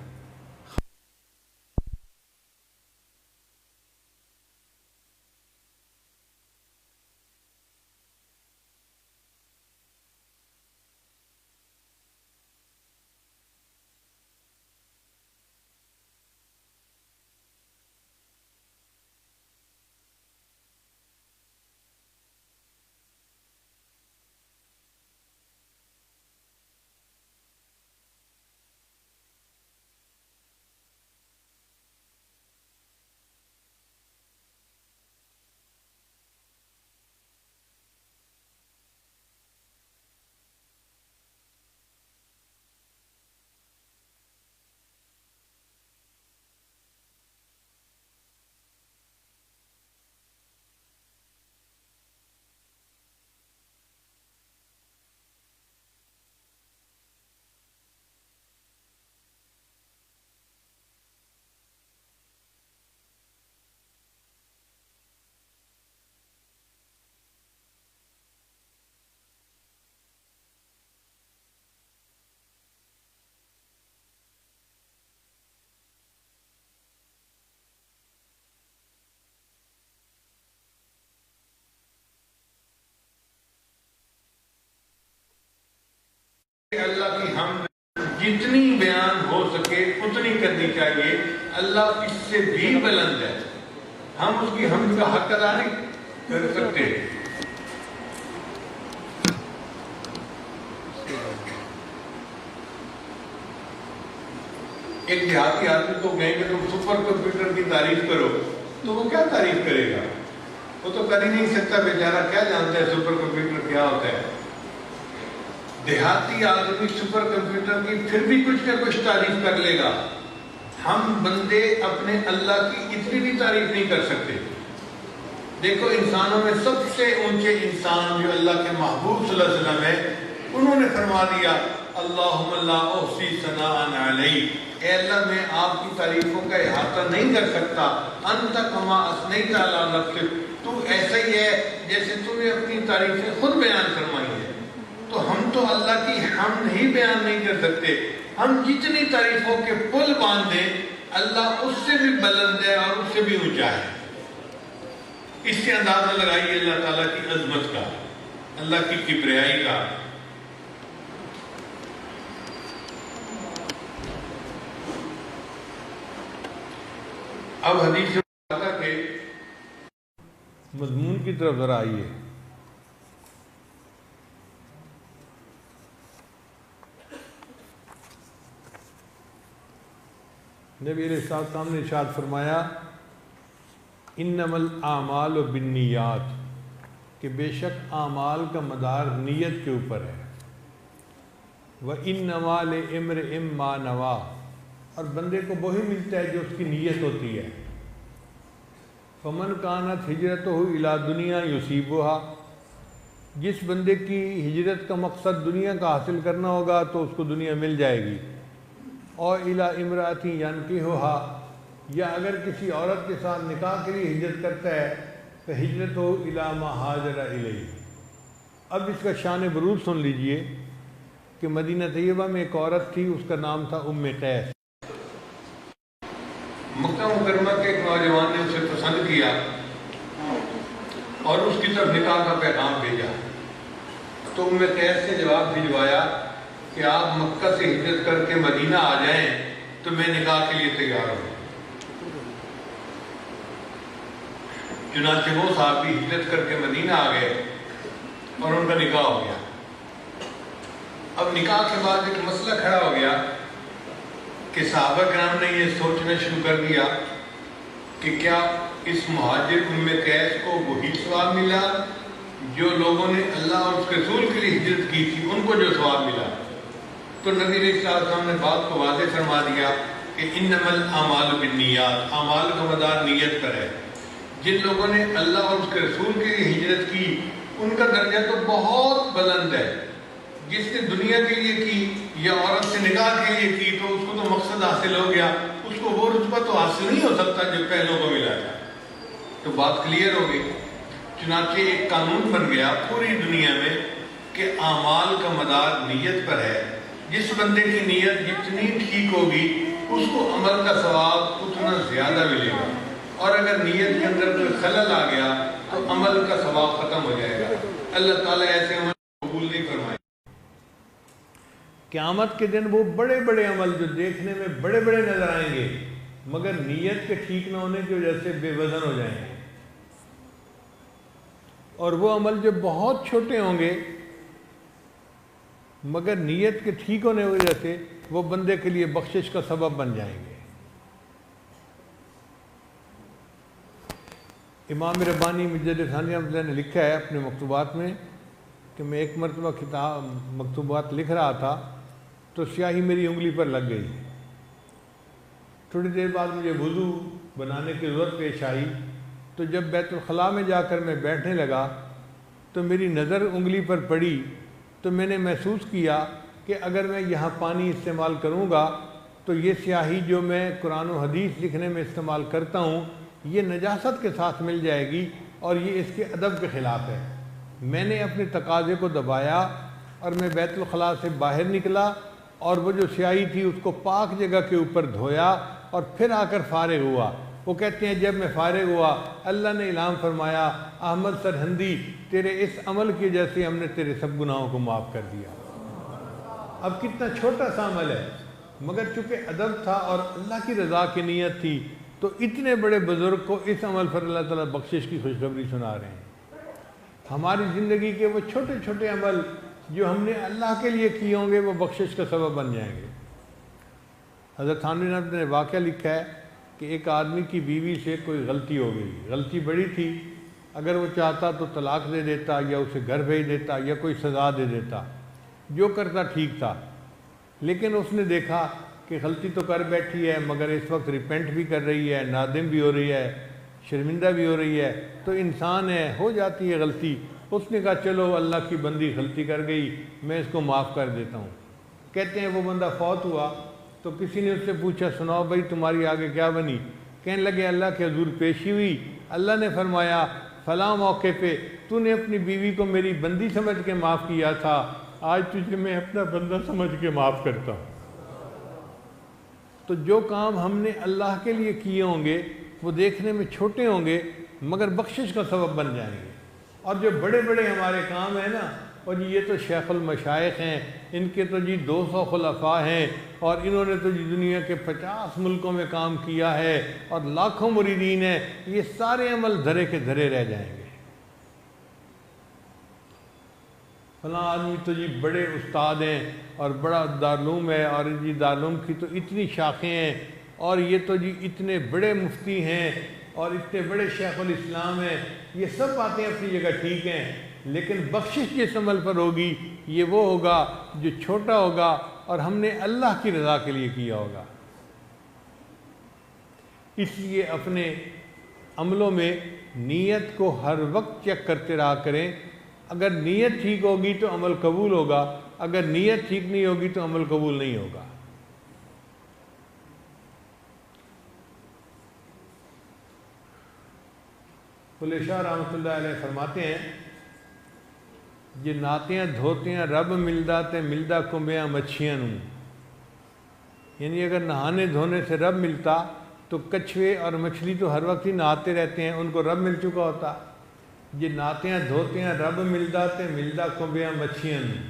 اللہ کی حمد جتنی بیان ہو سکے اتنی کرنی چاہیے، اللہ اس سے بھی بلند ہے، ہم اس کی حمد کا حق ادا نہیں کر سکتے۔ ایک دیہاتی آدمی کو کہیں کہ تم سپر کمپیوٹر کی تعریف کرو تو وہ کیا تعریف کرے گا؟ وہ تو کر ہی نہیں سکتا بیچارہ، کیا جانتا ہے سپر کمپیوٹر کیا ہوتا ہے؟ دیہاتی آدمی سپر کمپیوٹر کی پھر بھی کچھ نہ کچھ تعریف کر لے گا، ہم بندے اپنے اللہ کی اتنی بھی تعریف نہیں کر سکتے۔ دیکھو انسانوں میں سب سے اونچے انسان جو اللہ کے محبوب صلی اللہ علیہ وسلم ہے، انہوں نے فرما دیا اللہم لا احصی ثناء علیک، اے اللہ میں آپ کی تعریفوں کا احاطہ نہیں کر سکتا، انت کما اثنیت علی نفسک، تو ایسا ہی ہے جیسے تو نے اپنی تعریفیں خود بیان فرمائی ہیں۔ تو ہم تو اللہ کی حمد ہی بیان نہیں کر سکتے، ہم جتنی تعریفوں کے پل باندھیں اللہ اس سے بھی بلند ہے اور اس سے بھی اونچا ہے۔ اس سے اندازہ لگائیے اللہ تعالیٰ کی عظمت کا، اللہ کی کبریائی کا۔ اب حدیث کے مضمون کی طرف ذرا آئیے۔ نبی علیہ السلام نے ارشاد فرمایا انما الاعمال بالنیات، کہ بے شک اعمال کا مدار نیت کے اوپر ہے۔ وَإِنَّمَا لِامْرِئٍ مَّا نَوَىٰ، اور بندے کو وہی ملتا ہے جو اس کی نیت ہوتی ہے۔ فَمَنْ كَانَتْ هِجْرَتُهُ إِلَىٰ دُنْيَا يُصِيبُهَا، جس بندے کی ہجرت کا مقصد دنیا کا حاصل کرنا ہوگا تو اس کو دنیا مل جائے گی، اور إِلَىٰ امْرَأَةٍ يَنْكِحُهَا، یا اگر کسی عورت کے ساتھ نکاح کے لیے ہجرت کرتا ہے فَهِجْرَتُهُ إِلَىٰ مَا هَاجَرَ إِلَيْهِ۔ اب اس کا شان بروز سن لیجئے کہ مدینہ طیبہ میں ایک عورت تھی، اس کا نام تھا قیس۔ مکہ مکرمہ کے ایک نوجوان نے اسے پسند کیا اور اس کی طرف نکاح کا پیغام بھیجا، تو قیس سے جواب بھجوایا کہ آپ مکہ سے ہجرت کر کے مدینہ آ جائیں تو میں نکاح کے لیے تیار ہوں۔ چنانچہ وہ صحابی ہجرت کر کے مدینہ آ گئے اور ان کا نکاح ہو گیا۔ اب نکاح کے بعد ایک مسئلہ کھڑا ہو گیا کہ صحابہ کرام نے یہ سوچنا شروع کر دیا کہ کیا اس مہاجر قیس کو وہی ثواب ملا جو لوگوں نے اللہ اور اس کے رسول کے لیے ہجرت کی تھی، ان کو جو ثواب ملا؟ تو نبی علیہ السلام نے بات کو واضح فرما دیا کہ انما الاعمال بالنیات، اعمال کا مدار نیت پر ہے۔ جن لوگوں نے اللہ اور اس کے رسول کے لیے ہجرت کی ان کا درجہ تو بہت بلند ہے۔ جس نے دنیا کے لیے کی یا عورت سے نکاح کے لیے کی تو اس کو تو مقصد حاصل ہو گیا، اس کو وہ رتبہ تو حاصل نہیں ہو سکتا جو پہلوں کو ملا تھا۔ تو بات کلیئر ہو گئی۔ چنانچہ ایک قانون بن گیا پوری دنیا میں کہ اعمال کا مدار نیت پر ہے۔ جس بندے کی نیت جتنی ٹھیک ہوگی اس کو عمل کا ثواب اتنا زیادہ ملے گا، اور اگر نیت کے اندر کوئی خلل آ گیا تو عمل کا ثواب ختم ہو جائے گا۔ اللہ تعالیٰ ایسے عمل قبول نہیں فرمائے۔ قیامت کے دن وہ بڑے بڑے عمل جو دیکھنے میں بڑے بڑے نظر آئیں گے مگر نیت کے ٹھیک نہ ہونے کی وجہ سے بے وزن ہو جائیں گے، اور وہ عمل جو بہت چھوٹے ہوں گے مگر نیت کے ٹھیک ہونے کی وجہ سے وہ بندے کے لیے بخشش کا سبب بن جائیں گے۔ امام ربانی مجدد ثانی رحمۃ اللہ نے لکھا ہے اپنے مکتوبات میں کہ میں ایک مرتبہ مکتوبات لکھ رہا تھا تو سیاہی میری انگلی پر لگ گئی۔ تھوڑی دیر بعد مجھے وضو بنانے کی ضرورت پیش آئی، تو جب بیت الخلاء میں جا کر میں بیٹھنے لگا تو میری نظر انگلی پر پڑی، تو میں نے محسوس کیا کہ اگر میں یہاں پانی استعمال کروں گا تو یہ سیاہی جو میں قرآن و حدیث لکھنے میں استعمال کرتا ہوں یہ نجاست کے ساتھ مل جائے گی اور یہ اس کے ادب کے خلاف ہے۔ میں نے اپنے تقاضے کو دبایا اور میں بیت الخلاء سے باہر نکلا اور وہ جو سیاہی تھی اس کو پاک جگہ کے اوپر دھویا اور پھر آ کر فارغ ہوا۔ وہ کہتے ہیں جب میں فارغ ہوا اللہ نے اعلان فرمایا احمد سرہندی تیرے اس عمل کی وجہ سے ہم نے تیرے سب گناہوں کو معاف کر دیا۔ اب کتنا چھوٹا سا عمل ہے مگر چونکہ ادب تھا اور اللہ کی رضا کی نیت تھی تو اتنے بڑے بزرگ کو اس عمل پر اللہ تعالیٰ بخشش کی خوشخبری سنا رہے ہیں۔ ہماری زندگی کے وہ چھوٹے چھوٹے عمل جو ہم نے اللہ کے لیے کیے ہوں گے وہ بخشش کا سبب بن جائیں گے۔ حضرت تھانوی رحمۃ اللہ نے واقعہ لکھا ہے کہ ایک آدمی کی بیوی سے کوئی غلطی ہو گئی، غلطی بڑی تھی، اگر وہ چاہتا تو طلاق دے دیتا یا اسے گھر بھیج دیتا یا کوئی سزا دے دیتا، جو کرتا ٹھیک تھا، لیکن اس نے دیکھا کہ غلطی تو کر بیٹھی ہے مگر اس وقت ریپینٹ بھی کر رہی ہے، نادم بھی ہو رہی ہے، شرمندہ بھی ہو رہی ہے، تو انسان ہے، ہو جاتی ہے غلطی۔ اس نے کہا چلو اللہ کی بندی غلطی کر گئی، میں اس کو معاف کر دیتا ہوں۔ کہتے ہیں وہ بندہ فوت ہوا تو کسی نے اس سے پوچھا سناؤ بھائی تمہاری آگے کیا بنی؟ کہنے لگے اللہ کے حضور پیشی ہوئی، اللہ نے فرمایا فلاں موقع پہ تو نے اپنی بیوی کو میری بندی سمجھ کے معاف کیا تھا، آج تجھے میں اپنا بندہ سمجھ کے معاف کرتا ہوں۔ تو جو کام ہم نے اللہ کے لیے کیے ہوں گے وہ دیکھنے میں چھوٹے ہوں گے مگر بخشش کا سبب بن جائیں گے، اور جو بڑے بڑے ہمارے کام ہیں نا، اور یہ تو شیخ المشائخ ہیں، ان کے تو 200 خلفاء ہیں، اور انہوں نے تو دنیا کے 50 ملکوں میں کام کیا ہے اور لاکھوں مریدین ہیں، یہ سارے عمل دھرے کے دھرے رہ جائیں گے۔ فلاں آدمی تو بڑے استاد ہیں اور بڑا دارالعلوم ہے، اور دارالعلوم کی تو اتنی شاخیں ہیں، اور یہ تو اتنے بڑے مفتی ہیں اور اتنے بڑے شیخ الاسلام ہیں، یہ سب باتیں اپنی جگہ ٹھیک ہیں، لیکن بخشش جس عمل پر ہوگی یہ وہ ہوگا جو چھوٹا ہوگا اور ہم نے اللہ کی رضا کے لیے کیا ہوگا۔ اس لیے اپنے عملوں میں نیت کو ہر وقت چیک کرتے رہا کریں، اگر نیت ٹھیک ہوگی تو عمل قبول ہوگا، اگر نیت ٹھیک نہیں ہوگی تو عمل قبول نہیں ہوگا۔ بھلے شاہ رحمۃ اللہ علیہ فرماتے ہیں یہ ناتیاں دھوتیاں رب ملدا تے ملدا کنبیاں مچھیاں نوں، یعنی اگر نہانے دھونے سے رب ملتا تو کچھوے اور مچھلی تو ہر وقت ہی نہاتے رہتے ہیں، ان کو رب مل چکا ہوتا۔ یہ ناتیاں دھوتیاں رب ملدا تے ملدا کنبیاں مچھیاں نوں،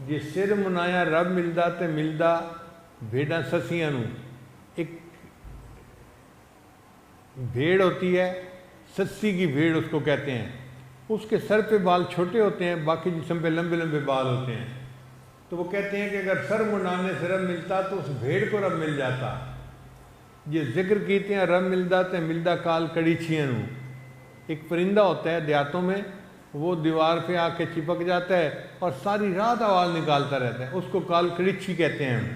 یہ سر منایا رب ملدا تے ملدا بھیڑاں سسیاں نوں۔ ایک بھیڑ ہوتی ہے، سسی کی بھیڑ اس کو کہتے ہیں، اس کے سر پہ بال چھوٹے ہوتے ہیں، باقی جسم پہ لمبے لمبے بال ہوتے ہیں، تو وہ کہتے ہیں کہ اگر سر منڈانے سے رب ملتا تو اس بھیڑ کو رب مل جاتا۔ یہ ذکر کیتے ہیں رب ملدا تے ملدا کال کڑی چھیاں نوں۔ ایک پرندہ ہوتا ہے دیہاتوں میں، وہ دیوار پہ آ کے چپک جاتا ہے اور ساری رات آواز نکالتا رہتا ہے، اس کو کال کڑچھی کہتے ہیں ہم۔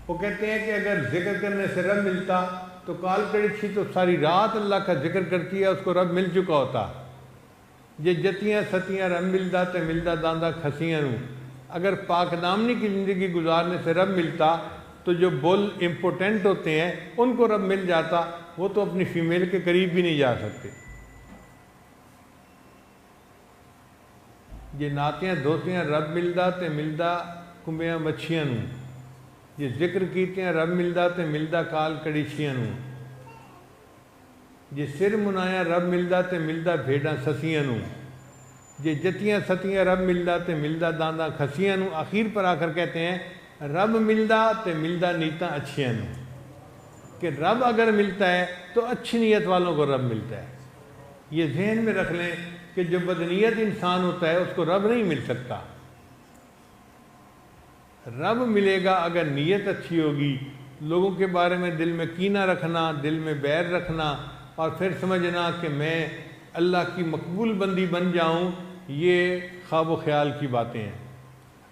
وہ کہتے ہیں کہ اگر ذکر کرنے سے رب ملتا تو کال کڑچھی تو ساری رات اللہ کا ذکر کرتی ہے، اس کو رب مل چکا ہوتا۔ یہ جتیاں ستیاں رب ملدا تے ملدا داندہ کھسیاں نوں، اگر پاک دامنی کی زندگی گزارنے سے رب ملتا تو جو بل امپورٹنٹ ہوتے ہیں ان کو رب مل جاتا، وہ تو اپنی فیمیل کے قریب بھی نہیں جا سکتے۔ یہ ناتیاں دھوتیاں رب ملدا تے ملدا کنبیاں مچھیاں نوں، یہ ذکر کیتے ہیں رب ملدا تے ملدا کال کڑیچیاں نوں، یہ سر منایا رب ملدا تے ملدا بھیڑاں سسیاں نوں، یہ جتیاں ستیاں رب ملدا تے ملدا دانداں کھسیاں نوں۔ آخر پر آ کر کہتے ہیں رب ملدا تے ملدا نیتاں اچھیاں نوں، کہ رب اگر ملتا ہے تو اچھی نیت والوں کو رب ملتا ہے۔ یہ ذہن میں رکھ لیں کہ جو بدنیت انسان ہوتا ہے اس کو رب نہیں مل سکتا، رب ملے گا اگر نیت اچھی ہوگی، لوگوں کے بارے میں دل میں کینہ رکھنا، دل میں بیر رکھنا، اور پھر سمجھنا کہ میں اللہ کی مقبول بندی بن جاؤں، یہ خواب و خیال کی باتیں ہیں۔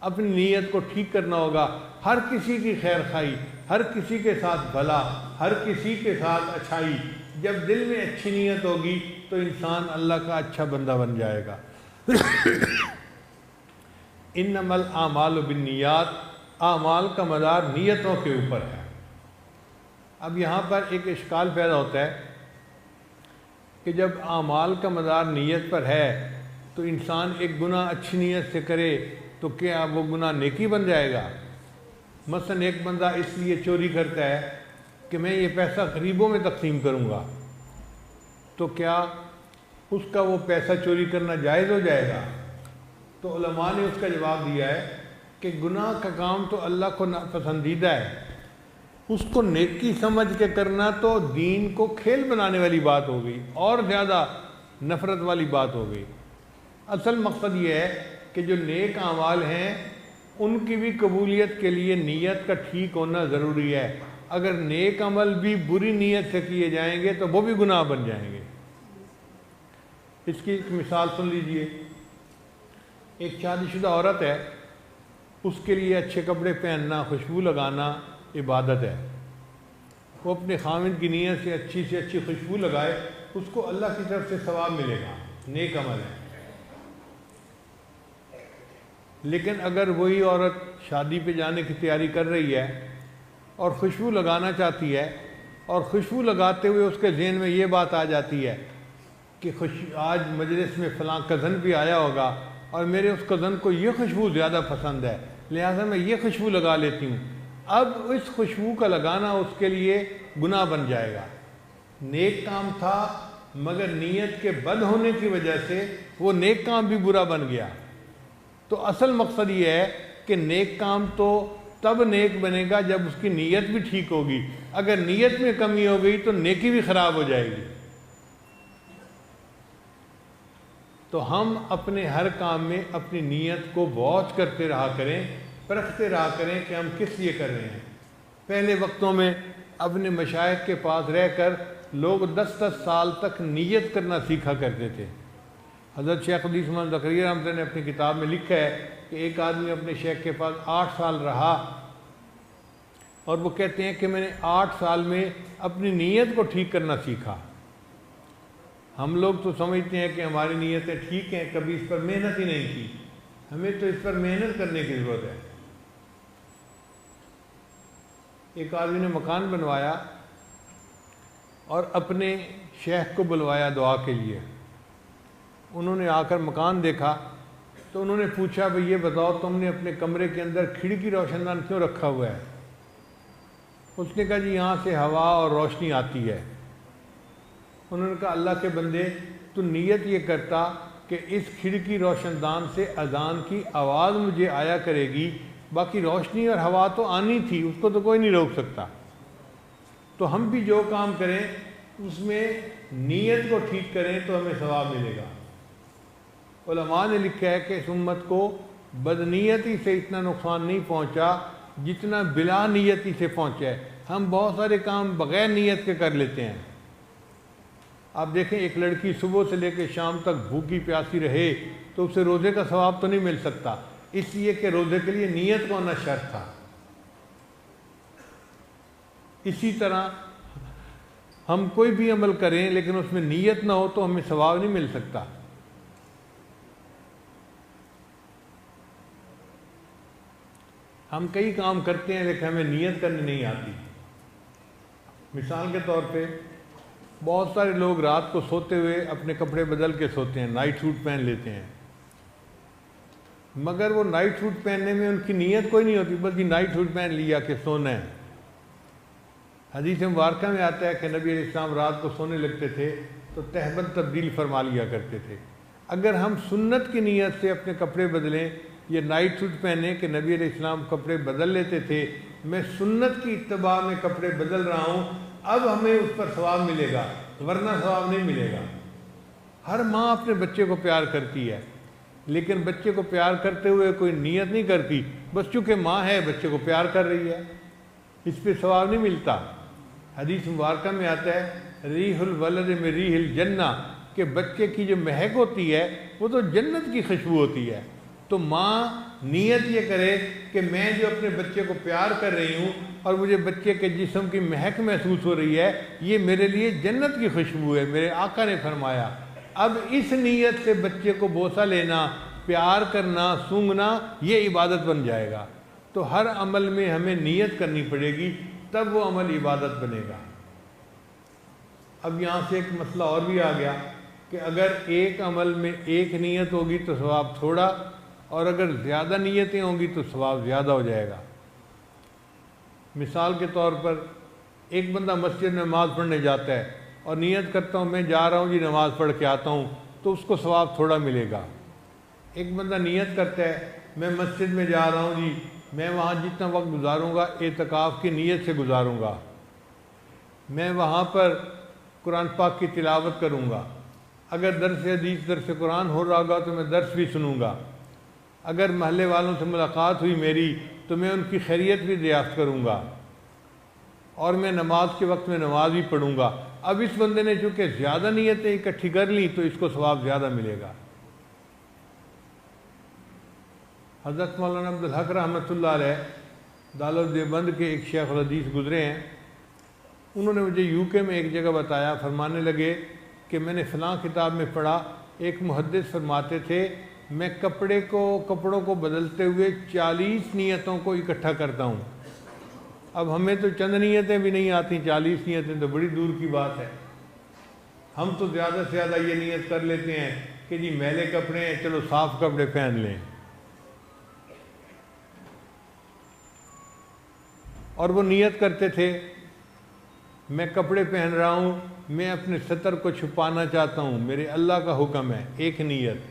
اپنی نیت کو ٹھیک کرنا ہوگا، ہر کسی کی خیر خواہی، ہر کسی کے ساتھ بھلا، ہر کسی کے ساتھ اچھائی، جب دل میں اچھی نیت ہوگی تو انسان اللہ کا اچھا بندہ بن جائے گا۔ انما الاعمال بالنیات، اعمال کا مدار نیتوں کے اوپر ہے۔ اب یہاں پر ایک اشکال پیدا ہوتا ہے کہ جب اعمال کا مدار نیت پر ہے تو انسان ایک گناہ اچھی نیت سے کرے تو کیا وہ گناہ نیکی بن جائے گا؟ مثلا ایک بندہ اس لیے چوری کرتا ہے کہ میں یہ پیسہ غریبوں میں تقسیم کروں گا، تو کیا اس کا وہ پیسہ چوری کرنا جائز ہو جائے گا؟ تو علماء نے اس کا جواب دیا ہے کہ گناہ کا کام تو اللہ کو ناپسندیدہ ہے، اس کو نیکی سمجھ کے کرنا تو دین کو کھیل بنانے والی بات ہو گئی، اور زیادہ نفرت والی بات ہو گئی۔ اصل مقصد یہ ہے کہ جو نیک اعمال ہیں ان کی بھی قبولیت کے لیے نیت کا ٹھیک ہونا ضروری ہے۔ اگر نیک عمل بھی بری نیت سے کیے جائیں گے تو وہ بھی گناہ بن جائیں گے۔ اس کی ایک مثال سن لیجئے، ایک شادی شدہ عورت ہے، اس کے لیے اچھے کپڑے پہننا، خوشبو لگانا عبادت ہے۔ وہ اپنے خاوند کی نیت سے اچھی خوشبو لگائے، اس کو اللہ کی طرف سے ثواب ملے گا، نیک عمل ہے۔ لیکن اگر وہی عورت شادی پہ جانے کی تیاری کر رہی ہے اور خوشبو لگانا چاہتی ہے، اور خوشبو لگاتے ہوئے اس کے ذہن میں یہ بات آ جاتی ہے کہ آج مجلس میں فلاں کزن بھی آیا ہوگا اور میرے اس کزن کو یہ خوشبو زیادہ پسند ہے، لہٰذا میں یہ خوشبو لگا لیتی ہوں، اب اس خوشبو کا لگانا اس کے لیے گناہ بن جائے گا۔ نیک کام تھا مگر نیت کے بد ہونے کی وجہ سے وہ نیک کام بھی برا بن گیا۔ تو اصل مقصد یہ ہے کہ نیک کام تو تب نیک بنے گا جب اس کی نیت بھی ٹھیک ہوگی، اگر نیت میں کمی ہو گئی تو نیکی بھی خراب ہو جائے گی۔ تو ہم اپنے ہر کام میں اپنی نیت کو واچ کرتے رہا کریں، پرکھتے رہا کریں کہ ہم کس لیے کر رہے ہیں۔ پہلے وقتوں میں اپنے مشائخ کے پاس رہ کر لوگ 10 سال تک نیت کرنا سیکھا کرتے تھے۔ حضرت شیخ حدیث محمد زکریا رحمۃ اللہ نے اپنی کتاب میں لکھا ہے کہ ایک آدمی اپنے شیخ کے پاس 8 سال رہا، اور وہ کہتے ہیں کہ میں نے 8 سال میں اپنی نیت کو ٹھیک کرنا سیکھا۔ ہم لوگ تو سمجھتے ہیں کہ ہماری نیتیں ٹھیک ہیں، کبھی اس پر محنت ہی نہیں کی، ہمیں تو اس پر محنت کرنے کی ضرورت ہے۔ ایک آدمی نے مکان بنوایا اور اپنے شیخ کو بلوایا دعا کے لیے۔ انہوں نے آ کر مکان دیکھا تو انہوں نے پوچھا بھئی یہ بتاؤ تم نے اپنے کمرے کے اندر کھڑکی روشن دان کیوں رکھا ہوا ہے؟ اس نے کہا جی یہاں سے ہوا اور روشنی آتی ہے۔ انہوں نے کہا اللہ کے بندے تو نیت یہ کرتا کہ اس کھڑکی روشن دان سے اذان کی آواز مجھے آیا کرے گی، باقی روشنی اور ہوا تو آنی تھی، اس کو تو کوئی نہیں روک سکتا۔ تو ہم بھی جو کام کریں اس میں نیت کو ٹھیک کریں تو ہمیں ثواب ملے گا۔ علماء نے لکھا ہے کہ اس امت کو بدنیتی سے اتنا نقصان نہیں پہنچا جتنا بلا نیتی سے پہنچا ہے۔ ہم بہت سارے کام بغیر نیت کے کر لیتے ہیں۔ آپ دیکھیں ایک لڑکی صبح سے لے کے شام تک بھوکی پیاسی رہے تو اسے روزے کا ثواب تو نہیں مل سکتا، اس لیے کہ روزے کے لیے نیت کو ہونا شرط تھا۔ اسی طرح ہم کوئی بھی عمل کریں لیکن اس میں نیت نہ ہو تو ہمیں ثواب نہیں مل سکتا۔ ہم کئی کام کرتے ہیں لیکن ہمیں نیت کرنی نہیں آتی۔ مثال کے طور پہ بہت سارے لوگ رات کو سوتے ہوئے اپنے کپڑے بدل کے سوتے ہیں، نائٹ سوٹ پہن لیتے ہیں، مگر وہ نائٹ سوٹ پہننے میں ان کی نیت کوئی نہیں ہوتی، بس یہ نائٹ سوٹ پہن لیا کہ سونا ہے۔ حدیث مبارکہ میں آتا ہے کہ نبی علیہ السلام رات کو سونے لگتے تھے تو تہبند تبدیل فرما لیا کرتے تھے۔ اگر ہم سنت کی نیت سے اپنے کپڑے بدلیں، یہ نائٹ سوٹ پہنے کہ نبی علیہ السلام کپڑے بدل لیتے تھے، میں سنت کی اتباع میں کپڑے بدل رہا ہوں، اب ہمیں اس پر ثواب ملے گا، ورنہ ثواب نہیں ملے گا۔ ہر ماں اپنے بچے کو پیار کرتی ہے، لیکن بچے کو پیار کرتے ہوئے کوئی نیت نہیں کرتی، بس چونکہ ماں ہے بچے کو پیار کر رہی ہے، اس پہ ثواب نہیں ملتا۔ حدیث مبارکہ میں آتا ہے ریح الولد میں ریح الجنہ، کہ بچے کی جو مہک ہوتی ہے وہ تو جنت کی خوشبو ہوتی ہے۔ تو ماں نیت یہ کرے کہ میں جو اپنے بچے کو پیار کر رہی ہوں اور مجھے بچے کے جسم کی مہک محسوس ہو رہی ہے، یہ میرے لیے جنت کی خوشبو ہے، میرے آقا نے فرمایا۔ اب اس نیت سے بچے کو بوسہ لینا، پیار کرنا، سونگنا، یہ عبادت بن جائے گا۔ تو ہر عمل میں ہمیں نیت کرنی پڑے گی، تب وہ عمل عبادت بنے گا۔ اب یہاں سے ایک مسئلہ اور بھی آ گیا کہ اگر ایک عمل میں ایک نیت ہوگی تو ثواب تھوڑا، اور اگر زیادہ نیتیں ہوں گی تو ثواب زیادہ ہو جائے گا۔ مثال کے طور پر ایک بندہ مسجد میں نماز پڑھنے جاتا ہے اور نیت کرتا ہوں میں جا رہا ہوں جی نماز پڑھ کے آتا ہوں، تو اس کو ثواب تھوڑا ملے گا۔ ایک بندہ نیت کرتا ہے میں مسجد میں جا رہا ہوں جی، میں وہاں جتنا وقت گزاروں گا اعتکاف کی نیت سے گزاروں گا، میں وہاں پر قرآن پاک کی تلاوت کروں گا، اگر درس حدیث درس قرآن ہو رہا ہوگا تو میں درس بھی سنوں گا، اگر محلے والوں سے ملاقات ہوئی میری تو میں ان کی خیریت بھی دریافت کروں گا، اور میں نماز کے وقت میں نماز بھی پڑھوں گا۔ اب اس بندے نے چونکہ زیادہ نیتیں اکٹھی کر لیں تو اس کو ثواب زیادہ ملے گا۔ حضرت مولانا عبدالحق رحمۃ اللہ علیہ دارالعلوم دیوبند کے ایک شیخ الحدیث گزرے ہیں، انہوں نے مجھے یو کے میں ایک جگہ بتایا، فرمانے لگے کہ میں نے فلاں کتاب میں پڑھا، ایک محدث فرماتے تھے میں کپڑوں کو بدلتے ہوئے 40 نیتوں کو اکٹھا کرتا ہوں۔ اب ہمیں تو چند نیتیں بھی نہیں آتی، 40 نیتیں تو بڑی دور کی بات ہے۔ ہم تو زیادہ سے زیادہ یہ نیت کر لیتے ہیں کہ جی میلے کپڑے ہیں، چلو صاف کپڑے پہن لیں، اور وہ نیت کرتے تھے میں کپڑے پہن رہا ہوں، میں اپنے ستر کو چھپانا چاہتا ہوں، میرے اللہ کا حکم ہے، ایک نیت۔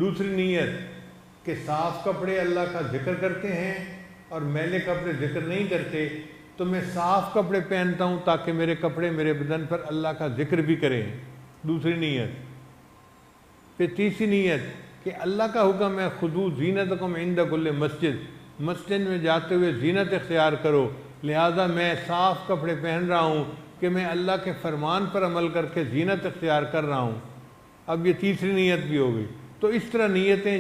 دوسری نیت کہ صاف کپڑے اللہ کا ذکر کرتے ہیں اور میلے کپڑے ذکر نہیں کرتے، تو میں صاف کپڑے پہنتا ہوں تاکہ میرے کپڑے میرے بدن پر اللہ کا ذکر بھی کریں، دوسری نیت۔ پھر تیسری نیت کہ اللہ کا حکم ہے خذوا زینتکم عند کل مسجد، مسجد میں جاتے ہوئے زینت اختیار کرو، لہذا میں صاف کپڑے پہن رہا ہوں کہ میں اللہ کے فرمان پر عمل کر کے زینت اختیار کر رہا ہوں۔ اب یہ تیسری نیت بھی ہو گئی۔ تو اس طرح نیتیں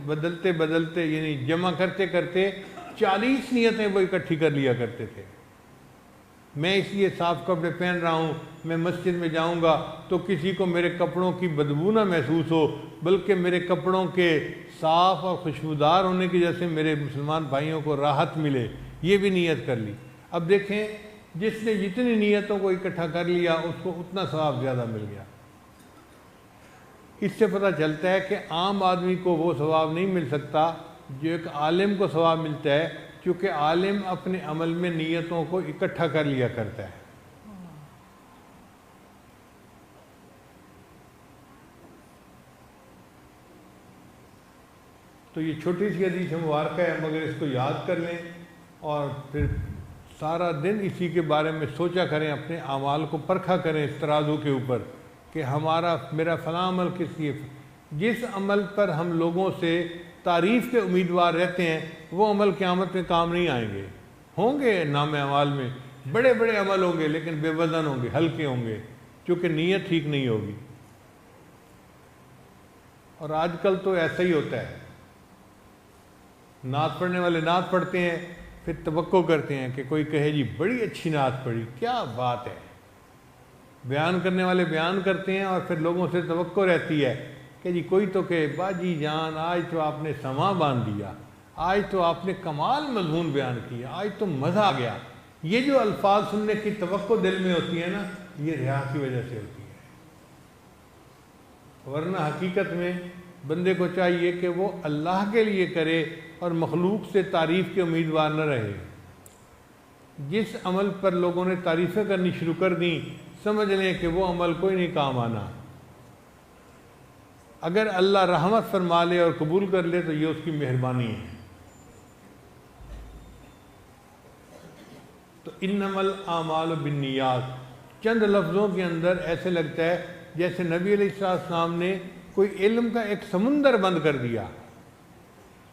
بدلتے بدلتے یعنی جمع کرتے کرتے 40 نیتیں وہ اکٹھی کر لیا کرتے تھے۔ میں اس لیے صاف کپڑے پہن رہا ہوں، میں مسجد میں جاؤں گا تو کسی کو میرے کپڑوں کی بدبو نہ محسوس ہو، بلکہ میرے کپڑوں کے صاف اور خوشبودار ہونے کی وجہ سے میرے مسلمان بھائیوں کو راحت ملے، یہ بھی نیت کر لی۔ اب دیکھیں جس نے جتنی نیتوں کو اکٹھا کر لیا اس کو اتنا ثواب زیادہ مل گیا۔ اس سے پتہ چلتا ہے کہ عام آدمی کو وہ ثواب نہیں مل سکتا جو ایک عالم کو ثواب ملتا ہے، کیونکہ عالم اپنے عمل میں نیتوں کو اکٹھا کر لیا کرتا ہے۔ تو یہ چھوٹی سی حدیث مبارکہ ہے، مگر اس کو یاد کر لیں اور پھر سارا دن اسی کے بارے میں سوچا کریں، اپنے اعمال کو پرکھا کریں اس ترازو کے اوپر کہ میرا فلاں عمل کس لیے، جس عمل پر ہم لوگوں سے تعریف کے امیدوار رہتے ہیں وہ عمل قیامت میں کام نہیں آئیں گے۔ ہوں گے نام اعمال میں بڑے بڑے عمل ہوں گے لیکن بے وزن ہوں گے، ہلکے ہوں گے، کیونکہ نیت ٹھیک نہیں ہوگی۔ اور آج کل تو ایسا ہی ہوتا ہے، نعت پڑھنے والے نعت پڑھتے ہیں، پھر توقع کرتے ہیں کہ کوئی کہے جی بڑی اچھی نعت پڑھی، کیا بات ہے، بیان کرنے والے بیان کرتے ہیں اور پھر لوگوں سے توقع رہتی ہے کہ جی کوئی تو کہ باجی جان آج تو آپ نے سماں باندھ دیا، آج تو آپ نے کمال مضمون بیان کیا، آج تو مزہ آ گیا۔ یہ جو الفاظ سننے کی توقع دل میں ہوتی ہے نا، یہ ریا کی وجہ سے ہوتی ہے، ورنہ حقیقت میں بندے کو چاہیے کہ وہ اللہ کے لیے کرے اور مخلوق سے تعریف کے امیدوار نہ رہے۔ جس عمل پر لوگوں نے تعریفیں کرنی شروع کر دیں سمجھ لیں کہ وہ عمل کوئی نہیں کام آنا۔ اگر اللہ رحمت فرما لے اور قبول کر لے تو یہ اس کی مہربانی ہے۔ تو انما الاعمال بالنیات چند لفظوں کے اندر ایسے لگتا ہے جیسے نبی علیہ السلام نے کوئی علم کا ایک سمندر بند کر دیا۔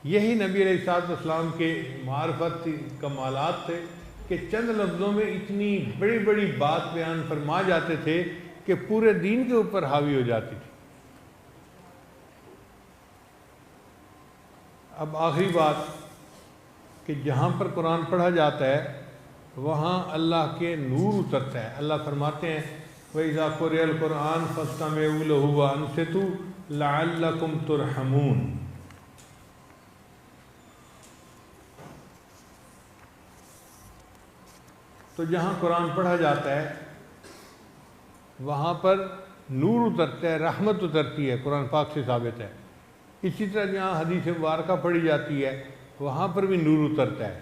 یہی نبی علیہ السلام کے معرفت کمالات تھے کہ چند لفظوں میں اتنی بڑی بڑی بات بیان فرما جاتے تھے کہ پورے دین کے اوپر حاوی ہو جاتی تھی۔ اب آخری بات کہ جہاں پر قرآن پڑھا جاتا ہے وہاں اللہ کے نور اترتا ہے۔ اللہ فرماتے ہیں وَإِذَا قُرِئَ الْقُرْآنُ فَاسْتَمِعُوا لَهُ وَأَنصِتُوا لَعَلَّكُمْ تُرْحَمُونَ۔ تو جہاں قرآن پڑھا جاتا ہے وہاں پر نور اترتا ہے، رحمت اترتی ہے، قرآن پاک سے ثابت ہے۔ اسی طرح جہاں حدیث مبارکہ پڑھی جاتی ہے وہاں پر بھی نور اترتا ہے۔